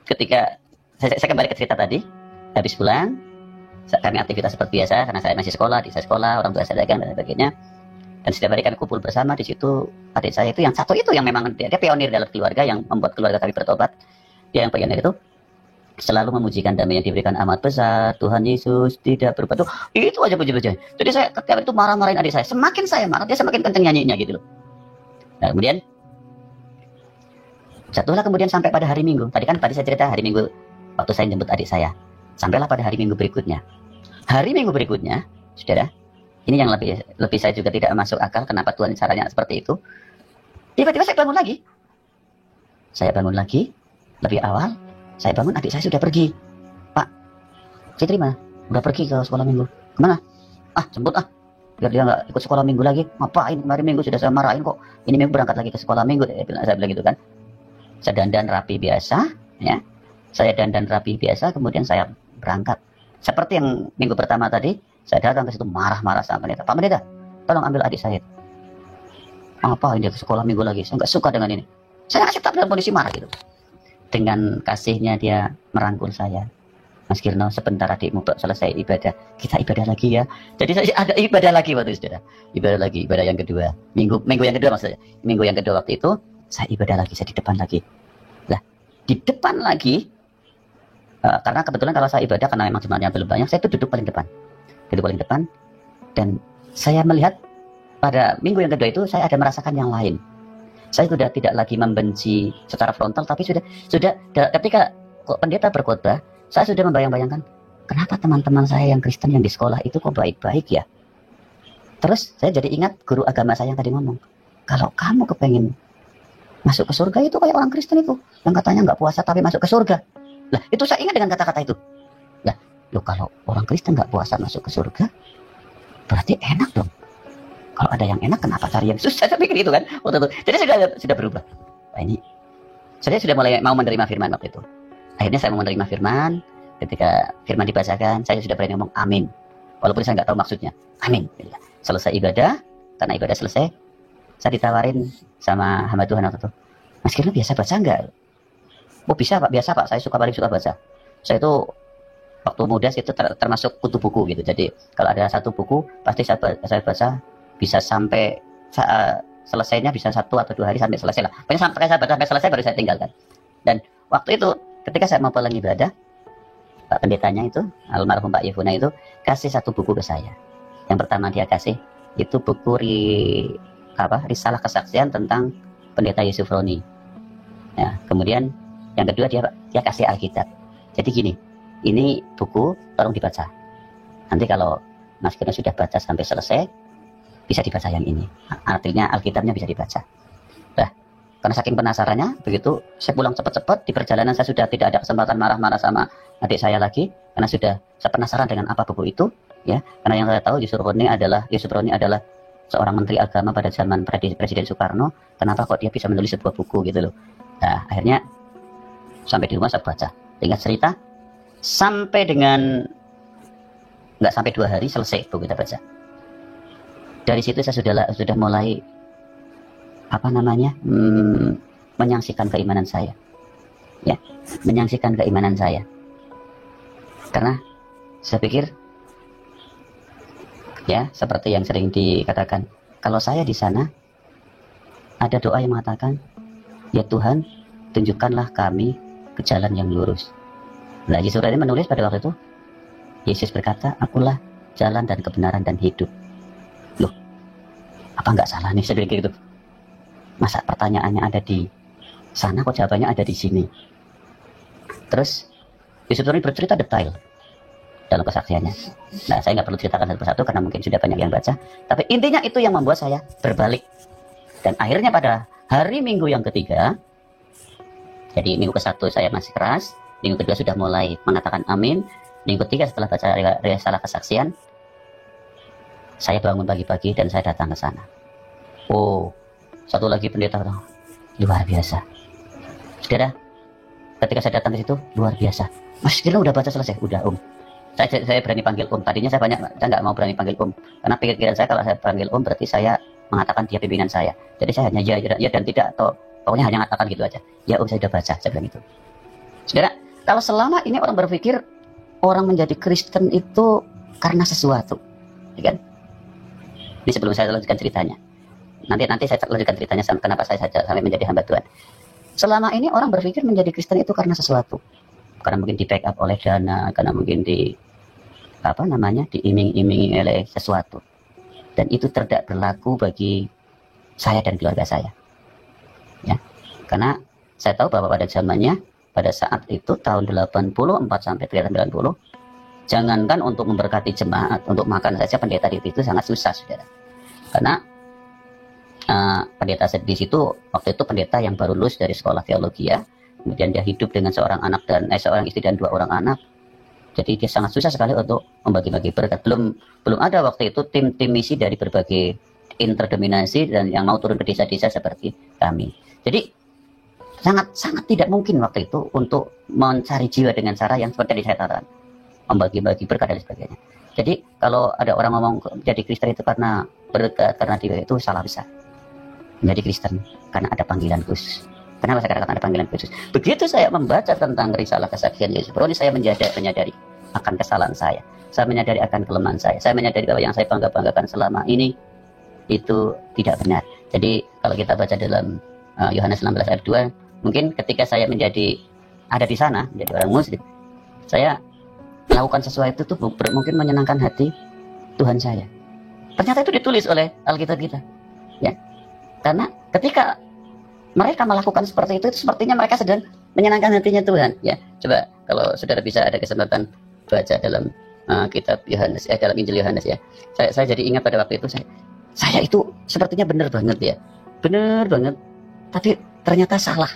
ketika saya kembali ke cerita tadi, habis pulang, kami aktivitas seperti biasa karena saya masih sekolah, orang tua saya dagang dan sebagainya. Dan setiap hari kami kumpul bersama di situ. Adik saya itu yang satu itu yang memang dia pionir dalam keluarga, yang membuat keluarga kami bertobat. Dia yang pionir itu selalu memujikan damai yang diberikan amat besar, Tuhan Yesus tidak berubah. Itu aja puji-pujian. Jadi saya ketika itu marah-marahin adik saya. Semakin saya marah, dia semakin kenceng nyanyinya gitu loh. Nah, kemudian jatuhlah kemudian sampai pada hari Minggu. Tadi saya cerita hari Minggu waktu saya jemput adik saya. Sampailah pada hari Minggu berikutnya. Hari Minggu berikutnya, saudara, ini yang lebih saya juga tidak masuk akal kenapa Tuhan caranya seperti itu. Tiba-tiba saya bangun lagi. Lebih awal, saya bangun, adik saya sudah pergi. Pak, saya terima, udah pergi ke sekolah minggu. Kemana? Jemput biar dia nggak ikut sekolah minggu lagi. Ngapain kemarin minggu sudah saya marahin kok. Ini minggu berangkat lagi ke sekolah minggu. Saya bilang gitu kan. Saya dandan rapi biasa, ya. Kemudian saya berangkat Seperti yang minggu pertama tadi, saya datang ke situ marah-marah sama pendeta. Pak Pendeta, tolong ambil adik saya. Apa ini ke sekolah minggu lagi? Saya nggak suka dengan ini. Saya ngasih tak dalam kondisi marah gitu. Dengan kasihnya dia merangkul saya. Mas Kirno, sebentar adikmu selesai ibadah, kita ibadah lagi ya. Jadi saya ada ibadah lagi waktu itu, saudara. Ibadah lagi, ibadah yang kedua. Minggu yang kedua maksudnya. Minggu yang kedua waktu itu, saya ibadah lagi, saya di depan lagi. Lah, di depan lagi, karena kebetulan kalau saya ibadah, karena memang jemaatnya belum banyak, saya itu duduk paling depan. Duduk paling depan, dan saya melihat pada minggu yang kedua itu, saya ada merasakan yang lain. Saya sudah tidak lagi membenci secara frontal, tapi sudah ketika pendeta berkhotbah, saya sudah membayang-bayangkan, kenapa teman-teman saya yang Kristen yang di sekolah itu kok baik-baik ya? Terus saya jadi ingat guru agama saya yang tadi ngomong, kalau kamu kepengen masuk ke surga itu kayak orang Kristen itu, yang katanya nggak puasa tapi masuk ke surga. Lah, itu saya ingat dengan kata-kata itu. Lah, kalau orang Kristen nggak puasa masuk ke surga, berarti enak dong. Kalau ada yang enak, kenapa cari yang susah? Saya pikir itu kan waktu itu. Jadi sudah berubah. Nah, ini saya sudah mulai mau menerima firman waktu itu. Akhirnya saya mau menerima firman. Ketika firman dibacakan, saya sudah berani ngomong amin. Walaupun saya nggak tahu maksudnya. Amin. Selesai ibadah, karena ibadah selesai, saya ditawarin sama hamba Tuhan waktu itu. Mas Kirno biasa baca nggak? Oh bisa Pak, biasa Pak. Saya paling suka baca. Saya itu waktu muda itu termasuk kutu buku gitu. Jadi kalau ada satu buku, pasti saya baca. Bisa sampai selesainya bisa 1 atau 2 hari sampai selesai lah. Pokoknya sampai saya baca sampai selesai baru saya tinggalkan. Dan waktu itu ketika saya mau pulang ibadah, Pak pendetanya itu, almarhum Pak Yefuna itu kasih 1 buku ke saya. Yang pertama dia kasih itu buku risalah kesaksian tentang pendeta Yusuf Roni. Ya, kemudian yang kedua dia kasih Alkitab. Jadi gini, ini buku tolong dibaca. Nanti kalau Mas Kirno sudah baca sampai selesai, bisa dibaca yang ini. Artinya Alkitabnya bisa dibaca. Nah, karena saking penasarannya, begitu saya pulang cepat-cepat, di perjalanan saya sudah tidak ada kesempatan marah-marah sama adik saya lagi, karena sudah saya penasaran dengan apa buku itu, ya. Karena yang saya tahu Yusuf Roni adalah seorang menteri agama pada zaman Presiden Soekarno. Kenapa kok dia bisa menulis sebuah buku gitu loh. Nah, akhirnya sampai di rumah saya baca. Tingkat cerita, sampai dengan nggak sampai 2 hari selesai buku kita baca. Dari situ saya sudah mulai menyaksikan keimanan saya, ya, menyaksikan keimanan saya. Karena saya pikir, ya, seperti yang sering dikatakan, kalau saya di sana ada doa yang mengatakan, ya Tuhan, tunjukkanlah kami ke jalan yang lurus. Nah, Yesus ini menulis pada waktu itu, Yesus berkata, akulah jalan dan kebenaran dan hidup. Loh, apa nggak salah nih saya pikir gitu. Masa pertanyaannya ada di sana kok jawabannya ada di sini. Terus Yusuf ini bercerita detail dalam kesaksiannya. Nah, saya nggak perlu ceritakan satu persatu karena mungkin sudah banyak yang baca. Tapi intinya itu yang membuat saya berbalik. Dan akhirnya pada hari Minggu yang ketiga, jadi minggu ke-1 saya masih keras, minggu kedua sudah mulai mengatakan amin, minggu ketiga setelah baca risalah kesaksian, saya bangun pagi-pagi dan saya datang ke sana. Oh, satu lagi pendeta luar biasa. Saudara, ketika saya datang ke situ luar biasa. Mas Kirno udah baca selesai? Udah Saya berani panggil Tadinya saya nggak mau berani panggil karena pikiran saya kalau saya panggil berarti saya mengatakan dia pimpinan saya. Jadi saya hanya ya dan tidak, atau pokoknya hanya mengatakan gitu aja. Ya saya udah baca, saya bilang itu. Saudara, kalau selama ini orang berpikir orang menjadi Kristen itu karena sesuatu, ya kan? Ini sebelum saya lanjutkan ceritanya. Nanti saya lanjutkan ceritanya kenapa saya sampai menjadi hamba Tuhan. Selama ini orang berpikir menjadi Kristen itu karena sesuatu. Karena mungkin di backup oleh dana, karena mungkin diiming-imingi oleh sesuatu. Dan itu tidak berlaku bagi saya dan keluarga saya. Ya. Karena saya tahu bahwa pada zamannya, pada saat itu tahun 84 sampai 90, jangankan untuk memberkati jemaat, untuk makan saja pendeta di itu sangat susah, saudara. Karena pendeta di situ waktu itu pendeta yang baru lulus dari sekolah teologi, ya. Kemudian dia hidup dengan seorang istri dan 2 orang anak. Jadi dia sangat susah sekali untuk membagi-bagi berkat. Belum ada waktu itu tim misi dari berbagai interdenominasi dan yang mau turun ke desa-desa seperti kami. Jadi sangat tidak mungkin waktu itu untuk mencari jiwa dengan cara yang seperti yang saya katakan. membagi-bagi berkah dan sebagainya. Jadi kalau ada orang ngomong jadi Kristen itu karena berkat, karena dia itu salah besar. Menjadi Kristen karena ada panggilan khusus. Kenapa saya katakan ada panggilan khusus? Begitu saya membaca tentang risalah kesaksian Yosef Browne, saya menyadari akan kesalahan saya. Saya menyadari akan kelemahan saya. Saya menyadari bahwa yang saya bangga-banggakan selama ini itu tidak benar. Jadi kalau kita baca dalam Yohanes 16 ayat 2, mungkin ketika saya ada di sana, menjadi orang Muslim, saya melakukan sesuatu itu mungkin menyenangkan hati Tuhan saya. Ternyata itu ditulis oleh Alkitab kita, ya. Karena ketika mereka melakukan seperti itu sepertinya mereka sedang menyenangkan hatinya Tuhan, ya. Coba kalau saudara bisa ada kesempatan baca dalam kitab Yohanes, dalam Injil Yohanes, ya. Saya jadi ingat pada waktu itu saya itu sepertinya benar banget, ya, benar banget. Tapi ternyata salah,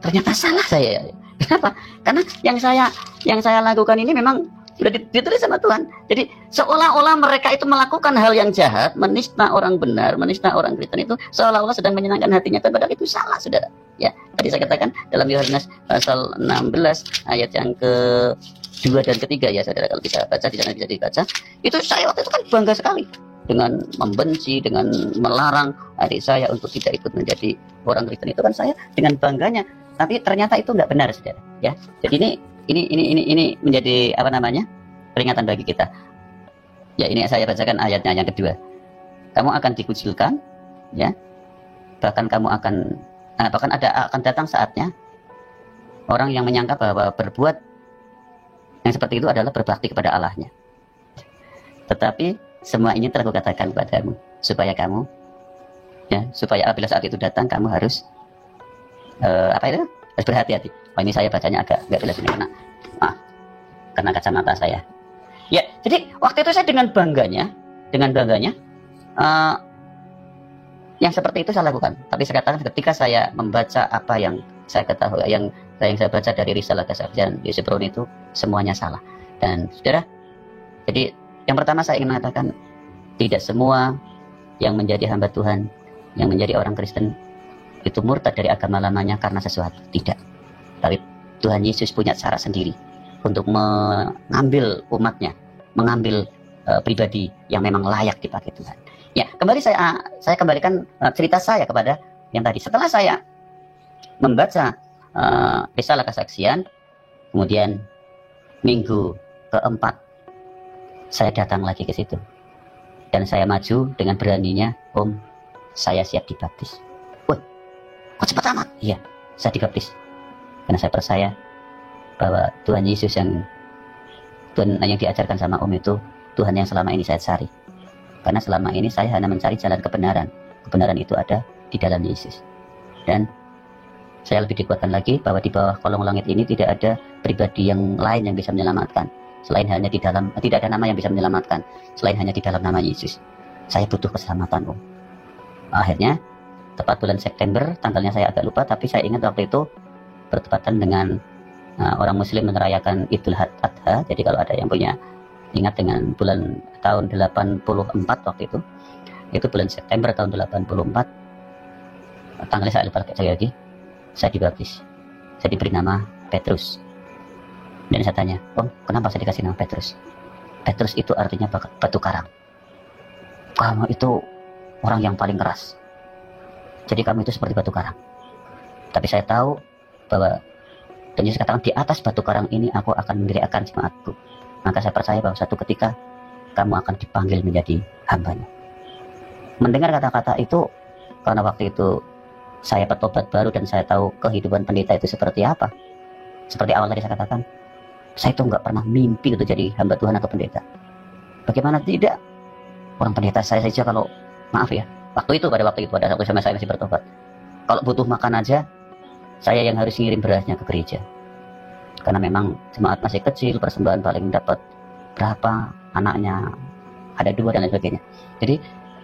ternyata salah saya. Kenapa? Karena yang saya lakukan ini memang sudah ditulis sama Tuhan. Jadi seolah-olah mereka itu melakukan hal yang jahat, menista orang benar, menista orang Kristen itu seolah-olah sedang menyenangkan hatinya, padahal itu salah, saudara. Ya, tadi saya katakan dalam Yohanes pasal 16 ayat yang ke-2 dan ke-3, ya, saudara, kalau bisa baca di sana bisa dibaca. Itu saya waktu itu kan bangga sekali dengan membenci, dengan melarang adik saya untuk tidak ikut menjadi orang Kristen. Itu kan saya dengan bangganya. Tapi ternyata itu nggak benar, saudara. Ya, jadi ini menjadi apa namanya, peringatan bagi kita. Ya, ini saya bacakan ayatnya yang kedua. Kamu akan dikucilkan, ya. Bahkan kamu bahkan akan datang saatnya orang yang menyangka bahwa berbuat yang seperti itu adalah berbakti kepada Allahnya. Tetapi semua ini telah kukatakan padamu supaya kamu, ya, supaya apabila saat itu datang kamu harus harus berhati-hati. Ini saya bacanya agak jelas ini karena kacamata saya. Ya, jadi waktu itu saya dengan bangganya yang seperti itu saya lakukan. Tapi saya katakan ketika saya membaca apa yang saya ketahui, yang saya baca dari risalah kesaksian Yosef Browne itu semuanya salah. Dan saudara, jadi yang pertama saya ingin mengatakan tidak semua yang menjadi hamba Tuhan, yang menjadi orang Kristen itu murtad dari agama lamanya karena sesuatu. Tidak. Tapi Tuhan Yesus punya cara sendiri untuk mengambil umatnya, mengambil pribadi yang memang layak dipakai Tuhan. Ya, kembali saya kembalikan cerita saya kepada yang tadi. Setelah saya membaca risalah kesaksian, kemudian minggu ke-4 saya datang lagi ke situ. Dan saya maju dengan beraninya, Om, saya siap dibaptis. Kok cepat amat? Iya, saya dibaptis. Karena saya percaya bahwa Tuhan Yesus yang diajarkan sama Om itu Tuhan yang selama ini saya cari. Karena selama ini saya hanya mencari jalan kebenaran. Kebenaran itu ada di dalam Yesus. Dan saya lebih dikuatkan lagi bahwa di bawah kolong langit ini tidak ada pribadi yang lain yang bisa menyelamatkan. Selain hanya di dalam, tidak ada nama yang bisa menyelamatkan selain hanya di dalam nama Yesus. Saya butuh keselamatan, Om. Akhirnya tepat bulan September, tanggalnya saya agak lupa, tapi saya ingat waktu itu bertepatan dengan orang Muslim merayakan Idul Adha. Jadi kalau ada yang punya ingat dengan bulan tahun 84 waktu itu bulan September tahun 84, tanggalnya saya lupa lagi, saya dibaptis. Saya diberi nama Petrus. Dan saya tanya, Om, kenapa saya dikasih nama Petrus? Petrus itu artinya batu karang. Kamu itu orang yang paling keras. Jadi kamu itu seperti batu karang. Tapi saya tahu bahwa dan Yesus katakan di atas batu karang ini aku akan mendirikan jemaatku. Maka saya percaya bahwa satu ketika kamu akan dipanggil menjadi hambanya. Mendengar kata-kata itu, karena waktu itu saya bertobat baru dan saya tahu kehidupan pendeta itu seperti apa. Seperti awal tadi saya katakan, saya itu nggak pernah mimpi untuk jadi hamba Tuhan atau pendeta. Bagaimana tidak? Orang pendeta saya saja kalau, maaf ya, pada waktu itu pada waktu saya masih bertobat, kalau butuh makan aja saya yang harus ngirim berasnya ke gereja, karena memang jemaat masih kecil, persembahan paling dapat berapa, anaknya ada 2 dan lain sebagainya. Jadi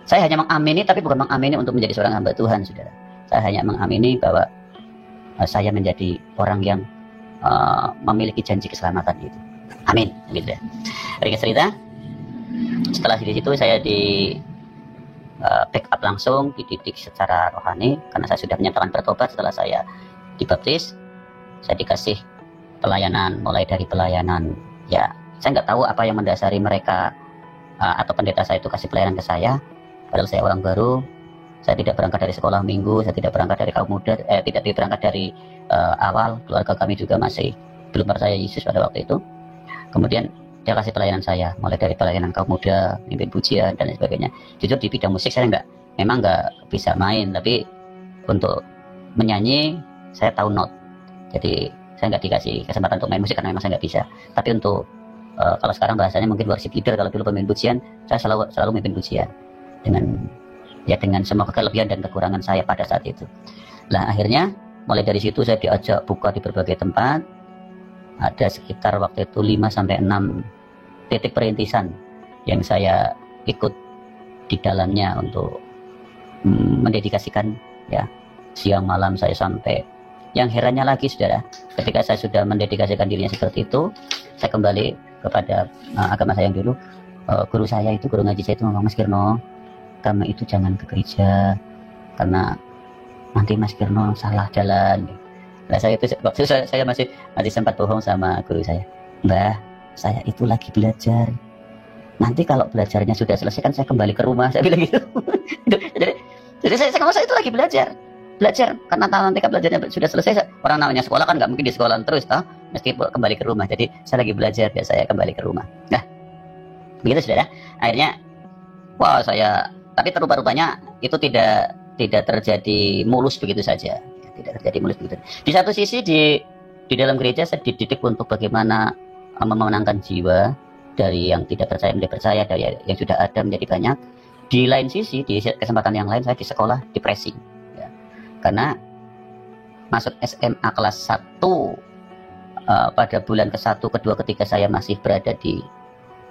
saya hanya mengamini, tapi bukan mengamini untuk menjadi seorang hamba Tuhan, saudara. Saya hanya mengamini bahwa saya menjadi orang yang memiliki janji keselamatan itu. Amin, gitu ya. Ringkas cerita, setelah di situ saya di backup langsung, dididik secara rohani, karena saya sudah menyatakan bertobat setelah saya dibaptis. Saya dikasih pelayanan, mulai dari pelayanan. Ya, saya nggak tahu apa yang mendasari mereka atau pendeta saya itu kasih pelayanan ke saya. Padahal saya orang baru, saya tidak berangkat dari sekolah minggu, saya tidak berangkat dari kaum muda, tidak berangkat dari awal. Keluarga kami juga masih belum percaya Yesus pada waktu itu. Kemudian dia kasih pelayanan saya, mulai dari pelayanan kaum muda, mimpin pujian dan lain sebagainya. Jujur di bidang musik saya memang nggak bisa main, tapi untuk menyanyi saya tahu not. Jadi saya nggak dikasih kesempatan untuk main musik karena memang saya nggak bisa. Tapi untuk kalau sekarang bahasanya mungkin worship leader, kalau dulu pemimpin pujian, saya selalu memimpin pujian dengan semua kelebihan dan kekurangan saya pada saat itu. Nah, akhirnya mulai dari situ saya diajak buka di berbagai tempat. Ada sekitar waktu itu 5-6 titik perintisan yang saya ikut di dalamnya untuk mendedikasikan, ya, siang malam saya sampai. Yang herannya lagi, saudara, ketika saya sudah mendedikasikan dirinya seperti itu, saya kembali kepada agama saya yang dulu. Guru saya itu, guru ngaji saya itu ngomong, Mas Kirno, kamu itu jangan ke gereja karena nanti Mas Kirno salah jalan. Nah, saya itu waktu saya masih sempat bohong sama guru saya. Mbah, saya itu lagi belajar. Nanti kalau belajarnya sudah selesai kan saya kembali ke rumah, saya bilang gitu. jadi saya itu lagi belajar karena nanti kan belajarnya sudah selesai. Orang namanya sekolah kan nggak mungkin di sekolah terus, toh, mesti kembali ke rumah. Jadi saya lagi belajar, biar saya kembali ke rumah. Nah, begitu, saudara. Akhirnya, tapi rupa-rupanya itu tidak terjadi mulus begitu saja. Tidak terjadi mulus begitu. Di satu sisi di dalam gereja saya dididik untuk bagaimana memenangkan jiwa dari yang tidak percaya menjadi percaya, dari yang sudah ada menjadi banyak. Di lain sisi, di kesempatan yang lain saya di sekolah di pressing, ya. Karena masuk SMA kelas 1 pada bulan ke-1, ke-2, ke-3 saya masih berada di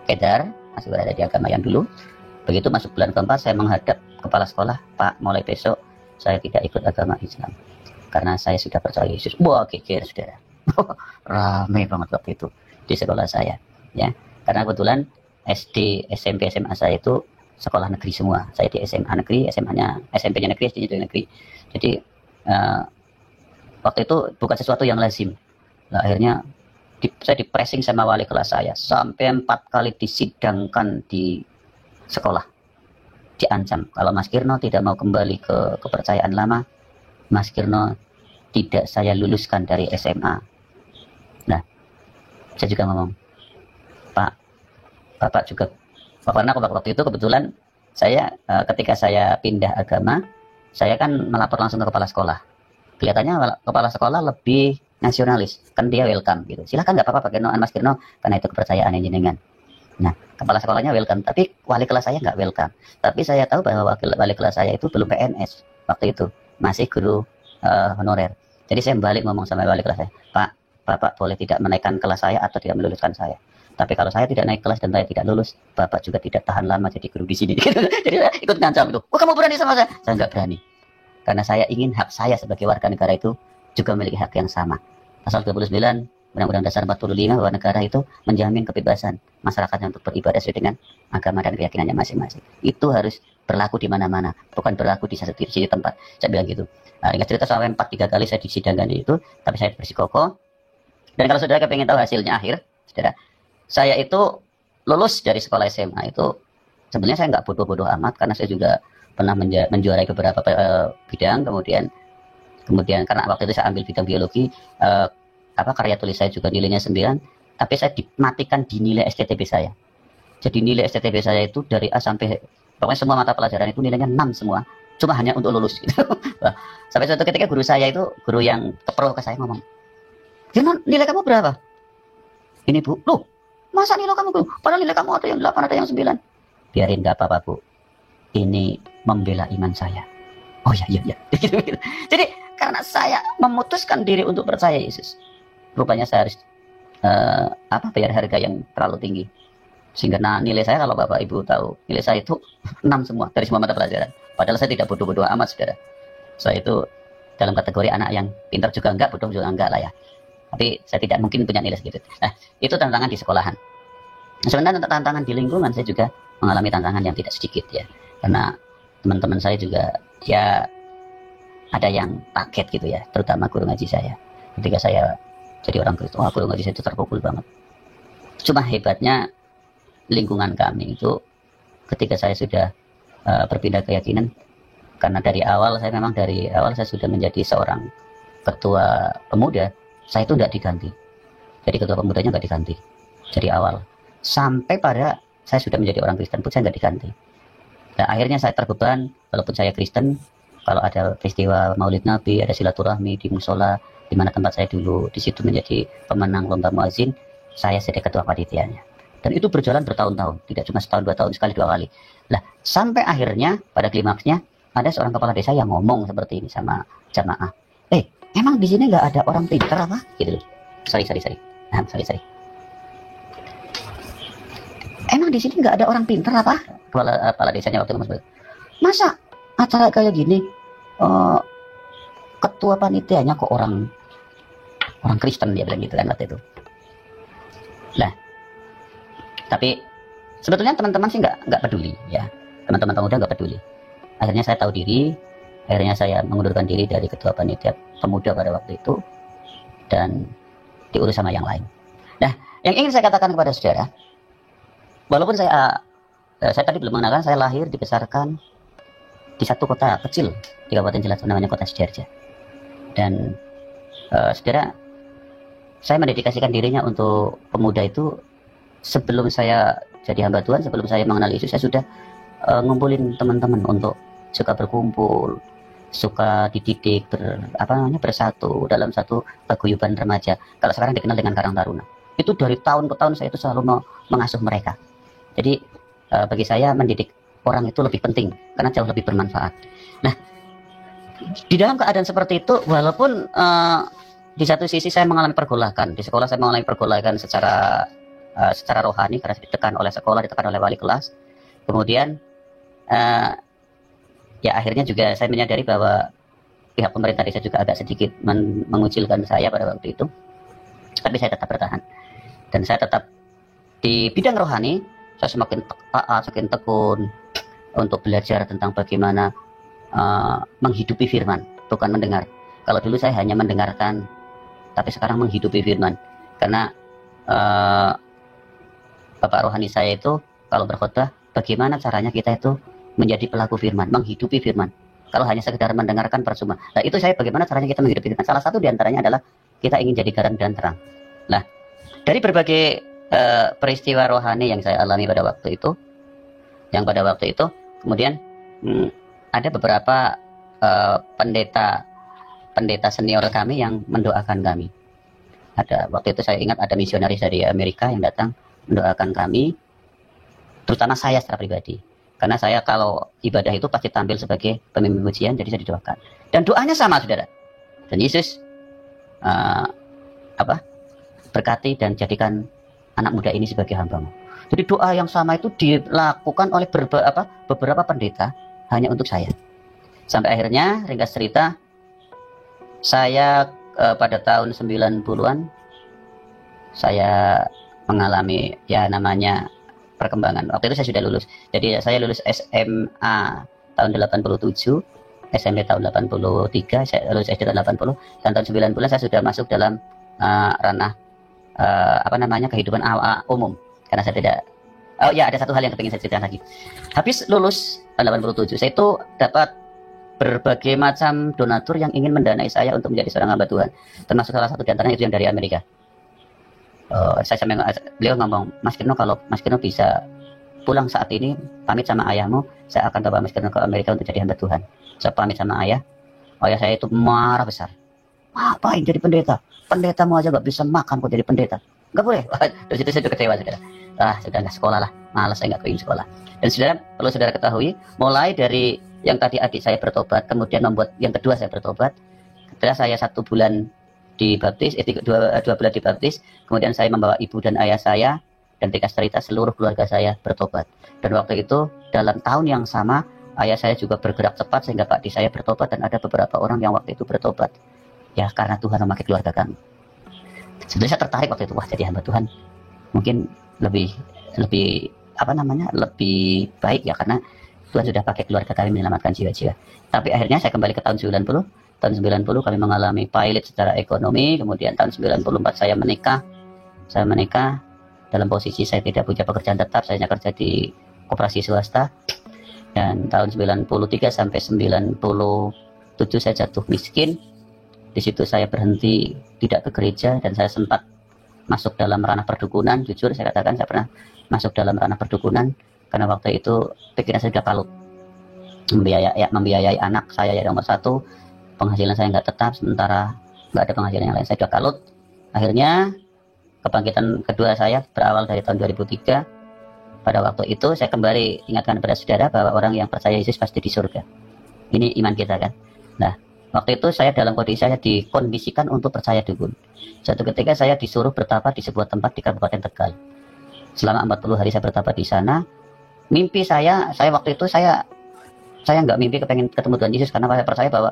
Kedar, masih berada di agama yang dulu. Begitu masuk bulan ke-4 saya menghadap kepala sekolah, Pak, mulai besok saya tidak ikut agama Islam karena saya sudah percaya Yesus. Wah, geger, saudara. Ramai banget waktu itu di sekolah saya, ya. Karena kebetulan SD, SMP, SMA saya itu sekolah negeri semua. Saya di SMA negeri, SMP-nya negeri, SD-nya juga negeri. Jadi waktu itu bukan sesuatu yang lazim. Nah, akhirnya saya di-pressing sama wali kelas saya sampai 4 kali disidangkan di sekolah. Diancam, kalau Mas Kirno tidak mau kembali ke kepercayaan lama, Mas Kirno tidak saya luluskan dari SMA. Nah, saya juga ngomong, Pak, Bapak juga, karena waktu itu kebetulan saya ketika saya pindah agama, saya kan melapor langsung ke kepala sekolah. Kelihatannya kepala sekolah lebih nasionalis, kan dia welcome gitu. Silahkan, nggak apa-apa pakai Mas Kirno, karena itu kepercayaan jenengan. Nah, kepala sekolahnya welcome, tapi wali kelas saya nggak welcome. Tapi saya tahu bahwa wali kelas saya itu belum PNS waktu itu, masih guru honorer. Jadi saya balik ngomong sama wali kelas saya, Pak, Bapak boleh tidak menaikkan kelas saya atau tidak meluluskan saya. Tapi kalau saya tidak naik kelas dan saya tidak lulus, Bapak juga tidak tahan lama jadi guru di sini. Jadi saya ikut ngancam itu. Wah, kamu berani sama saya? Saya nggak berani. Karena saya ingin hak saya sebagai warga negara itu juga memiliki hak yang sama. Pasal 29 Undang-Undang Dasar 45 bahwa negara itu menjamin kebebasan masyarakatnya untuk beribadah sesuai dengan agama dan keyakinannya masing-masing. Itu harus berlaku di mana-mana, bukan berlaku di satu tempat. Saya bilang gitu. Nah, ingat cerita sampai 4-3 kali saya disidangkan di itu, tapi saya bersikukuh. Dan kalau saudara pengen tahu hasilnya akhir, saudara, saya itu lulus dari sekolah SMA itu sebenarnya saya nggak bodoh-bodoh amat, karena saya juga pernah menjuarai beberapa bidang. Kemudian karena waktu itu saya ambil bidang biologi, karya tulis saya juga nilainya 9, tapi saya dimatikan di nilai STTB saya. Jadi nilai STTB saya itu dari A sampai pokoknya semua mata pelajaran itu nilainya 6 semua, cuma hanya untuk lulus gitu. Sampai suatu ketika guru saya itu, guru yang kepro ke saya ngomong, nilai kamu berapa? Ini Bu, loh, masa nilai kamu, Bu? Padahal nilai kamu ada yang 8, ada yang 9. Biarin, gak apa-apa Bu, ini membela iman saya. Oh ya. Jadi karena saya memutuskan diri untuk percaya Yesus, rupanya saya harus bayar harga yang terlalu tinggi. Sehingga nilai saya, kalau Bapak Ibu tahu, nilai saya itu 6 semua dari semua mata pelajaran. Padahal saya tidak bodoh-bodoh amat, saudara. Saya itu dalam kategori anak yang pintar juga enggak, bodoh juga enggak lah ya. Tapi saya tidak mungkin punya nilai segitu. Nah, itu tantangan di sekolahan. Sebenarnya tantangan di lingkungan saya juga mengalami tantangan yang tidak sedikit ya. Karena teman-teman saya juga ya ada yang kaget gitu ya, terutama guru ngaji saya. Ketika saya jadi orang Kristen. Aku di situ terpukul banget. Cuma hebatnya lingkungan kami itu ketika saya sudah berpindah keyakinan, karena dari awal saya sudah menjadi seorang ketua pemuda, saya itu tidak diganti. Jadi ketua pemudanya nggak diganti dari awal. Sampai pada saya sudah menjadi orang Kristen pun saya nggak diganti. Dan akhirnya saya terbeban, walaupun saya Kristen, kalau ada peristiwa Maulid Nabi, ada silaturahmi di musola, di mana tempat saya dulu, di situ menjadi pemenang lomba muazin, saya jadi ketua panitianya. Dan itu berjalan bertahun-tahun, tidak cuma setahun, 2 tahun, sekali 2 kali. Lah, sampai akhirnya pada klimaksnya ada seorang kepala desa yang ngomong seperti ini sama jamaah. Emang di sini nggak ada orang pintar apa? Gitu loh. Sorry. Emang di sini nggak ada orang pintar apa? Kepala desanya waktu itu masa acara kayak gini ketua panitianya kok orang Kristen, dia bilang gitu kan waktu itu. Lah, tapi sebetulnya teman-teman sih nggak peduli ya, teman-teman pemuda nggak peduli. Akhirnya saya tahu diri, akhirnya saya mengundurkan diri dari ketua panitia pemuda pada waktu itu dan diurus sama yang lain. Nah, yang ingin saya katakan kepada saudara, walaupun saya tadi belum mengatakan saya lahir dibesarkan di satu kota kecil di Kabupaten Cilacap namanya Kota Sidoarjo. Dan saudara, saya mendedikasikan dirinya untuk pemuda itu sebelum saya jadi hamba Tuhan, sebelum saya mengenal Yesus, saya sudah ngumpulin teman-teman untuk suka berkumpul, suka dididik, bersatu dalam satu paguyuban remaja. Kalau sekarang dikenal dengan Karang Taruna. Itu dari tahun ke tahun saya itu selalu mengasuh mereka. Jadi bagi saya mendidik orang itu lebih penting karena jauh lebih bermanfaat. Nah, di dalam keadaan seperti itu, walaupun di satu sisi saya mengalami pergolakan di sekolah, saya mengalami pergolakan secara rohani karena ditekan oleh sekolah, ditekan oleh wali kelas. Kemudian ya akhirnya juga saya menyadari bahwa pihak pemerintah desa juga agak sedikit mengucilkan saya pada waktu itu. Tapi saya tetap bertahan dan saya tetap di bidang rohani. Saya semakin taat, semakin tekun untuk belajar tentang bagaimana menghidupi firman, bukan mendengar. Kalau dulu saya hanya mendengarkan, tapi sekarang menghidupi firman. Karena bapak rohani saya itu kalau berkhotbah, bagaimana caranya kita itu menjadi pelaku firman, menghidupi firman. Kalau hanya sekedar mendengarkan percuma. Nah, itu saya bagaimana caranya kita menghidupi firman. Salah satu diantaranya adalah kita ingin jadi garam dan terang. Nah, dari berbagai peristiwa rohani yang saya alami pada waktu itu, kemudian ada beberapa pendeta senior kami yang mendoakan kami. Waktu itu saya ingat ada misionaris dari Amerika yang datang mendoakan kami, terutama saya secara pribadi. Karena saya kalau ibadah itu pasti tampil sebagai pemimpin pujian, jadi saya didoakan. Dan doanya sama, saudara. Dan Yesus berkati dan jadikan anak muda ini sebagai hamba-Mu. Jadi doa yang sama itu dilakukan oleh beberapa pendeta hanya untuk saya. Sampai akhirnya, ringkas cerita, saya pada tahun 90-an saya mengalami ya namanya perkembangan. Waktu itu saya sudah lulus. Jadi saya lulus SMA tahun 87, SMP tahun 83, saya lulus SD tahun 80, dan tahun 90 saya sudah masuk dalam ranah kehidupan umum. Karena saya tidak ada satu hal yang ingin saya ceritakan lagi. Habis lulus tahun 87, saya itu dapat berbagai macam donatur yang ingin mendanai saya untuk menjadi seorang hamba Tuhan. Termasuk salah satu di antaranya itu yang dari Amerika. Beliau ngomong, Mas Kirno, kalau Mas Kirno bisa pulang saat ini, pamit sama ayahmu, saya akan bawa Mas Kirno ke Amerika untuk jadi hamba Tuhan. Saya pamit sama ayah. Ayah saya itu marah besar. Ngapain jadi pendeta? Pendetamu aja gak bisa makan kok jadi pendeta. Gak boleh. Dari situ saya kecewa, saudara. Sudah nggak sekolah lah. Malas, saya nggak pengen sekolah. Dan saudara, perlu saudara ketahui, mulai dari yang tadi adik saya bertobat, kemudian membuat yang kedua saya bertobat. Setelah saya 1 bulan dibaptis, 2 bulan dibaptis, kemudian saya membawa ibu dan ayah saya, dan ringkas cerita seluruh keluarga saya bertobat. Dan waktu itu dalam tahun yang sama, ayah saya juga bergerak cepat sehingga Pak Di saya bertobat, dan ada beberapa orang yang waktu itu bertobat. Ya karena Tuhan memakai keluarga kami. Sebenarnya saya tertarik waktu itu, wah jadi hamba Tuhan mungkin lebih baik ya, karena Tuhan sudah pakai keluarga kami menyelamatkan jiwa-jiwa. Tapi akhirnya saya kembali ke tahun 90, Tahun 90 kami mengalami pailit secara ekonomi. Kemudian tahun 94 saya menikah. Saya menikah dalam posisi saya tidak punya pekerjaan tetap. Saya hanya kerja di koperasi swasta. Dan tahun 93 sampai 97 saya jatuh miskin. Di situ saya berhenti tidak ke gereja dan saya sempat masuk dalam ranah perdukunan. Jujur saya katakan saya pernah masuk dalam ranah perdukunan karena waktu itu pikiran saya sudah kalut. Membiayai anak saya yang nomor satu, penghasilan saya nggak tetap, sementara nggak ada penghasilan yang lain, saya sudah kalut. Akhirnya kebangkitan kedua saya berawal dari tahun 2003. Pada waktu itu saya kembali ingatkan kepada saudara bahwa orang yang percaya Yesus pasti di surga. Ini iman kita kan. Nah, waktu itu saya dalam kondisi saya dikondisikan untuk percaya dukun. Suatu ketika saya disuruh bertapa di sebuah tempat di Kabupaten Tegal. Selama 40 hari saya bertapa di sana. Mimpi saya waktu itu saya nggak mimpi kepengen ketemu Tuhan Yesus karena saya percaya bahwa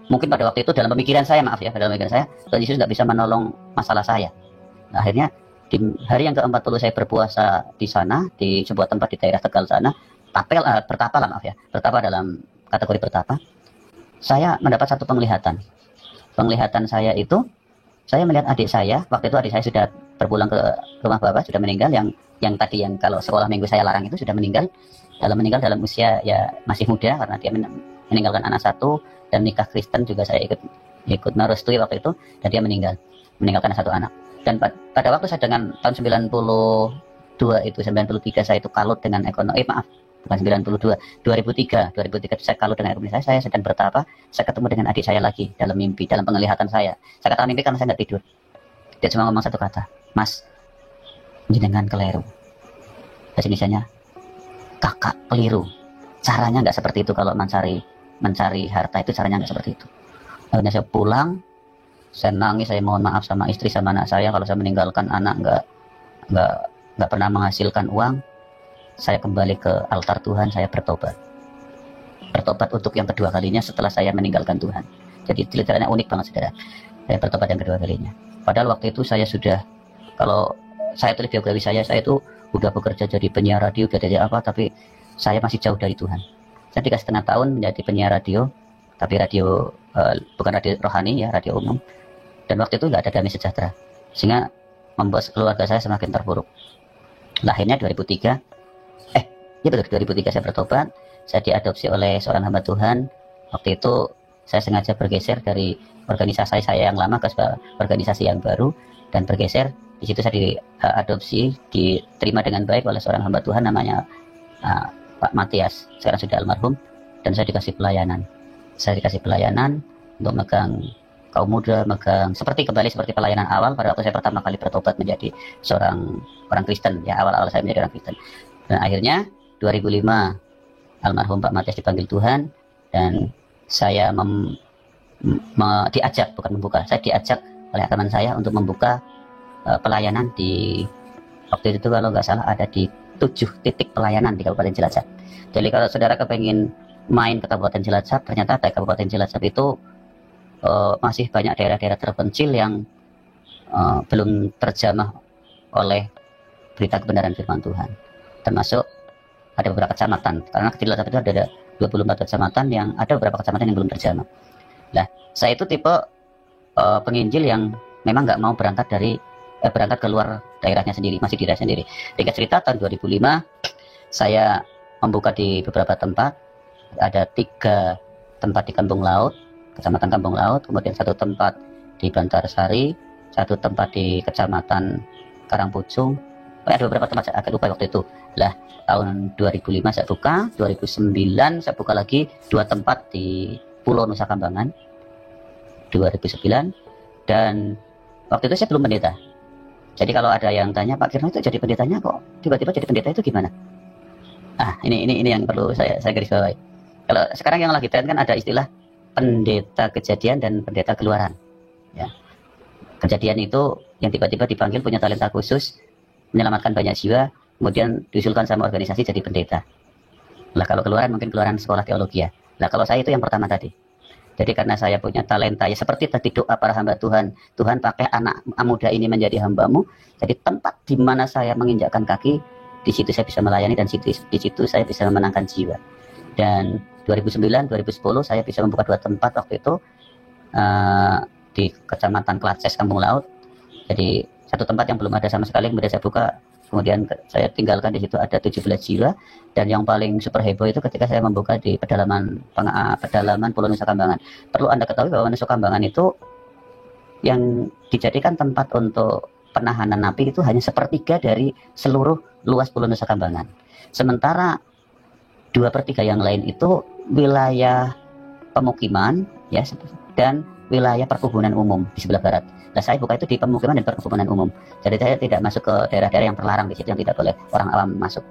mungkin pada waktu itu dalam pemikiran saya, dalam pemikiran saya Tuhan Yesus nggak bisa menolong masalah saya. Nah, akhirnya di hari yang ke-40 saya berpuasa di sana, di sebuah tempat di daerah Tegal sana, bertapa dalam kategori bertapa. Saya mendapat satu penglihatan. Penglihatan saya itu, saya melihat adik saya, waktu itu adik saya sudah berpulang ke rumah bapak, sudah meninggal, yang tadi yang kalau sekolah minggu saya larang itu sudah meninggal dalam usia ya masih muda karena dia meninggalkan anak satu dan nikah Kristen juga saya ikut merestui waktu itu dan dia meninggalkan satu anak. Dan pada waktu saya dengan tahun 93 saya itu kalut dengan ekonomi, bukan 2003 saya kalut dengan ekonomi saya sedang bertapa, saya ketemu dengan adik saya lagi dalam mimpi, dalam penglihatan saya katakan mimpi karena saya nggak tidur. Dia cuma ngomong satu kata, "Mas, jenengan keliru." Bahasa Indonesianya, "Kakak keliru. Caranya nggak seperti itu kalau mencari harta itu caranya nggak seperti itu." Akhirnya saya pulang, saya nangis, saya mohon maaf sama istri sama anak saya kalau saya meninggalkan anak nggak pernah menghasilkan uang. Saya kembali ke altar Tuhan, saya bertobat untuk yang kedua kalinya setelah saya meninggalkan Tuhan. Jadi ceritanya unik banget saudara. Saya bertobat yang kedua kalinya. Padahal waktu itu saya sudah, kalau saya tulis biografi saya itu udah bekerja jadi penyiar radio, udah jadi apa, tapi saya masih jauh dari Tuhan. Saya 3,5 tahun menjadi penyiar radio, tapi radio bukan radio rohani ya, radio umum. Dan waktu itu nggak ada damai sejahtera, sehingga membuat keluarga saya semakin terpuruk. Akhirnya 2003 saya bertobat, saya diadopsi oleh seorang hamba Tuhan. Waktu itu saya sengaja bergeser dari organisasi saya yang lama ke organisasi yang baru dan bergeser. Di situ saya diadopsi, diterima dengan baik oleh seorang hamba Tuhan namanya Pak Matias, sekarang sudah almarhum, dan saya dikasih pelayanan. Saya dikasih pelayanan untuk megang kaum muda, seperti pelayanan awal pada waktu saya pertama kali bertobat menjadi seorang orang Kristen ya, awal-awal saya menjadi orang Kristen. Dan akhirnya 2005 almarhum Pak Matias dipanggil Tuhan dan saya diajak oleh teman saya untuk membuka pelayanan di waktu itu kalau nggak salah ada di 7 titik pelayanan di Kabupaten Cilacap. Jadi kalau saudara kepengen main ke Kabupaten Cilacap, ternyata di Kabupaten Cilacap itu masih banyak daerah-daerah terpencil yang belum terjamah oleh berita kebenaran firman Tuhan. Termasuk ada beberapa kecamatan, karena di Cilacap itu ada 24 kecamatan yang ada beberapa kecamatan yang belum terjamah. Nah, saya itu tipe penginjil yang memang nggak mau berangkat keluar daerahnya sendiri, masih di daerah sendiri. Singkat cerita, tahun 2005 saya membuka di beberapa tempat. Ada 3 tempat di Kampung Laut, Kecamatan Kampung Laut, kemudian 1 tempat di Bantarsari, 1 tempat di Kecamatan Karangpucung. Ada beberapa tempat, saya agak lupa waktu itu. Lah, tahun 2005 saya buka, 2009 saya buka lagi 2 tempat di Pulau Nusa Kambangan, 2009, dan waktu itu saya belum pendeta. Jadi kalau ada yang tanya, Pak Kirno itu jadi pendetanya kok tiba-tiba jadi pendeta itu gimana? Ini yang perlu saya garis bawahi. Kalau sekarang yang lagi tren kan ada istilah pendeta kejadian dan pendeta keluaran. Ya. Kejadian itu yang tiba-tiba dipanggil punya talenta khusus, menyelamatkan banyak jiwa, kemudian diusulkan sama organisasi jadi pendeta. Lah kalau keluaran mungkin keluaran sekolah teologi ya. Lah kalau saya itu yang pertama tadi. Jadi karena saya punya talenta ya seperti tadi doa para hamba Tuhan, Tuhan pakai anak muda ini menjadi hambamu. Jadi tempat di mana saya menginjakkan kaki, di situ saya bisa melayani dan di situ saya bisa memenangkan jiwa. Dan 2009, 2010 saya bisa membuka 2 tempat waktu itu di Kecamatan Klaces, Kampung Laut. Jadi satu tempat yang belum ada sama sekali, kemudian saya buka, kemudian saya tinggalkan di situ ada 17 jiwa. Dan yang paling super heboh itu ketika saya membuka di pedalaman Pulau Nusa Kambangan. Perlu Anda ketahui bahwa Nusa Kambangan itu yang dijadikan tempat untuk penahanan napi itu hanya sepertiga dari seluruh luas Pulau Nusa Kambangan. Sementara 2/3 yang lain itu wilayah pemukiman ya, dan wilayah perkebunan umum di sebelah barat. Nah, saya buka itu di pemukiman dan perkebunan umum. Jadi saya tidak masuk ke daerah-daerah yang terlarang di situ, yang tidak boleh orang awam masuk.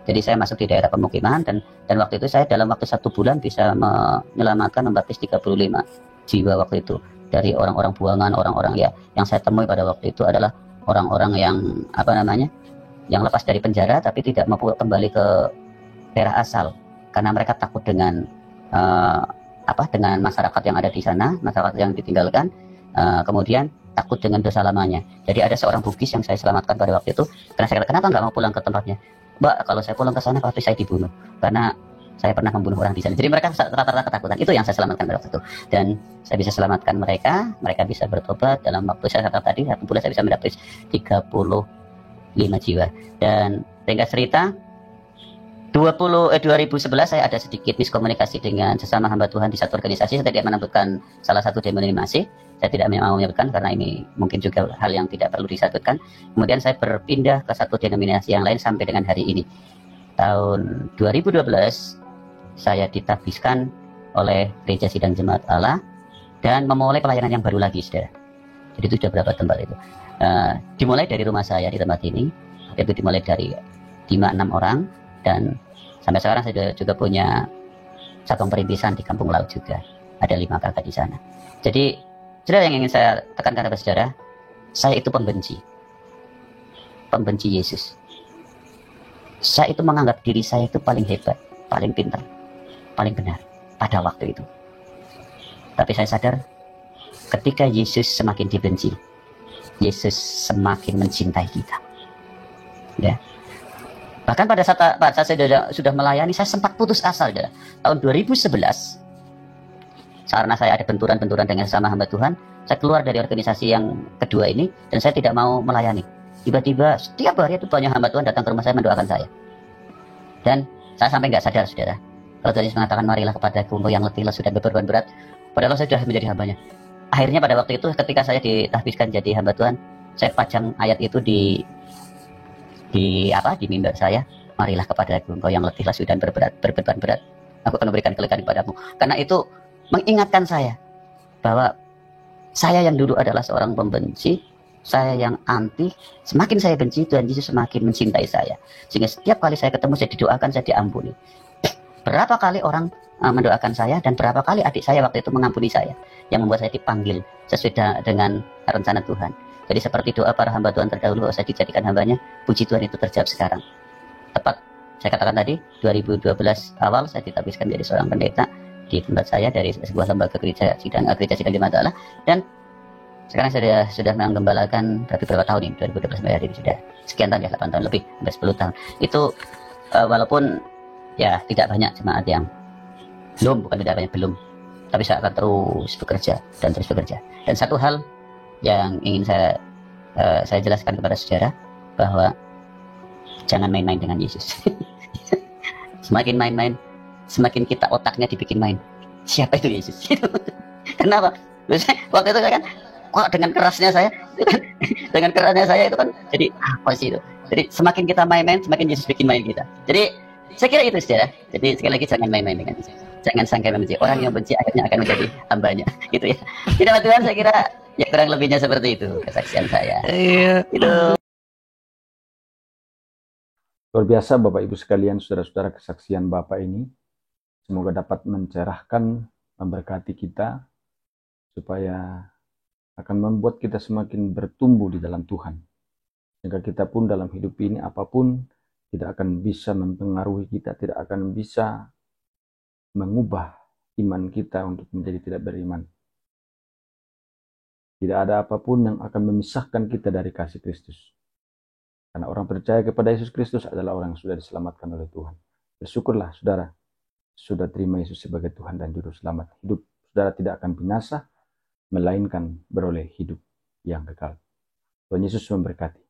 Jadi saya masuk di daerah pemukiman, dan waktu itu saya dalam waktu 1 bulan bisa menyelamatkan, membaptis 35 jiwa waktu itu dari orang-orang buangan, orang-orang ya yang saya temui pada waktu itu adalah orang-orang yang yang lepas dari penjara tapi tidak mau kembali ke daerah asal karena mereka takut dengan dengan masyarakat yang ada di sana, masyarakat yang ditinggalkan, kemudian takut dengan dosa lamanya. Jadi ada seorang Bugis yang saya selamatkan pada waktu itu, karena saya kata, kenapa nggak mau pulang ke tempatnya? Mbak, kalau saya pulang ke sana pasti saya dibunuh, karena saya pernah membunuh orang di sana. Jadi mereka rata-rata ketakutan. Itu yang saya selamatkan pada waktu itu. Dan saya bisa selamatkan mereka bisa bertobat dalam waktu saya kata tadi, 1 bulan saya bisa mendapat 35 jiwa. Dan singkat cerita, 2011 saya ada sedikit miskomunikasi dengan sesama hamba Tuhan di satu organisasi. Saya tidak menyebutkan salah satu denominasi. Saya tidak mau menyebutkan karena ini mungkin juga hal yang tidak perlu disebutkan. Kemudian saya berpindah ke satu denominasi yang lain sampai dengan hari ini. Tahun 2012 saya ditabiskan oleh Gereja Sidang Jemaat Allah dan memulai pelayanan yang baru lagi, saudara. Jadi itu sudah berapa tempat itu? Dimulai dari rumah saya di tempat ini. Itu dimulai dari 5-6 orang, dan sampai sekarang saya juga punya cabang perintisan di Kampung Laut juga. Ada 5 kakak di sana. Jadi, saudara, yang ingin saya tekankan kepada saudara, saya itu pembenci Yesus. Saya itu menganggap diri saya itu paling hebat, paling pintar, paling benar pada waktu itu. Tapi saya sadar, ketika Yesus semakin dibenci, Yesus semakin mencintai kita. Ya. Bahkan pada saat saya sudah melayani, saya sempat putus asa. Ya. Tahun 2011, karena saya ada benturan-benturan dengan sama hamba Tuhan, saya keluar dari organisasi yang kedua ini, dan saya tidak mau melayani. Tiba-tiba setiap hari itu banyak hamba Tuhan datang ke rumah saya mendoakan saya. Dan saya sampai nggak sadar, saudara. Kalau Tuhan Yesus mengatakan, marilah kepada aku yang letih lesu dan beban berat, padahal saya sudah menjadi hambanya. Akhirnya pada waktu itu ketika saya ditahbiskan jadi hamba Tuhan, saya pajang ayat itu di mimbar saya, marilah kepada aku engkau yang letih lesu dan berbeban berat, aku akan memberikan kelegaan kepadamu. Karena itu mengingatkan saya bahwa saya yang dulu adalah seorang pembenci, saya yang anti, semakin saya benci, Tuhan Yesus semakin mencintai saya. Sehingga setiap kali saya ketemu, saya didoakan, saya diampuni. Berapa kali orang mendoakan saya, dan berapa kali adik saya waktu itu mengampuni saya, yang membuat saya dipanggil sesuai dengan rencana Tuhan. Jadi seperti doa para hamba Tuhan terdahulu, saya dijadikan hambanya, puji Tuhan itu terjawab sekarang. Tepat saya katakan tadi, 2012 awal saya ditabiskan menjadi seorang pendeta di tempat saya dari sebuah lembaga gereja sidang Jemaat Allah, dan sekarang saya sudah menggembalakan berapa tahun ini, 2012 sampai hari ini sudah sekian tahun ya, 8 tahun lebih, hampir 10 tahun. Itu walaupun ya tidak banyak jemaat yang bukan tidak banyak, tapi saya akan terus bekerja. Dan satu hal yang ingin saya jelaskan kepada saudara, bahwa jangan main-main dengan Yesus. Semakin main-main, semakin kita otaknya dibikin main. Siapa itu Yesus? Kenapa? Waktu itu kan, kok dengan kerasnya saya itu kan jadi apa sih itu? Jadi semakin kita main-main, semakin Yesus bikin main kita. Jadi saya kira itu, saudara. Jadi sekali lagi, jangan main-main dengan Yesus. Jangan sangka membenci. Orang yang benci akhirnya akan menjadi hambanya, gitu ya. Tidak, Tuhan, saya kira ya kurang lebihnya seperti itu kesaksian saya. Iya. Itu. Luar biasa Bapak Ibu sekalian, saudara-saudara, kesaksian Bapak ini semoga dapat mencerahkan, memberkati kita, supaya akan membuat kita semakin bertumbuh di dalam Tuhan. Sehingga kita pun dalam hidup ini apapun tidak akan bisa mempengaruhi kita, tidak akan bisa mengubah iman kita untuk menjadi tidak beriman. Tidak ada apapun yang akan memisahkan kita dari kasih Kristus. Karena orang percaya kepada Yesus Kristus adalah orang yang sudah diselamatkan oleh Tuhan. Bersyukurlah saudara, sudah terima Yesus sebagai Tuhan dan Juru Selamat. Hidup saudara tidak akan binasa, melainkan beroleh hidup yang kekal. Tuhan Yesus memberkati.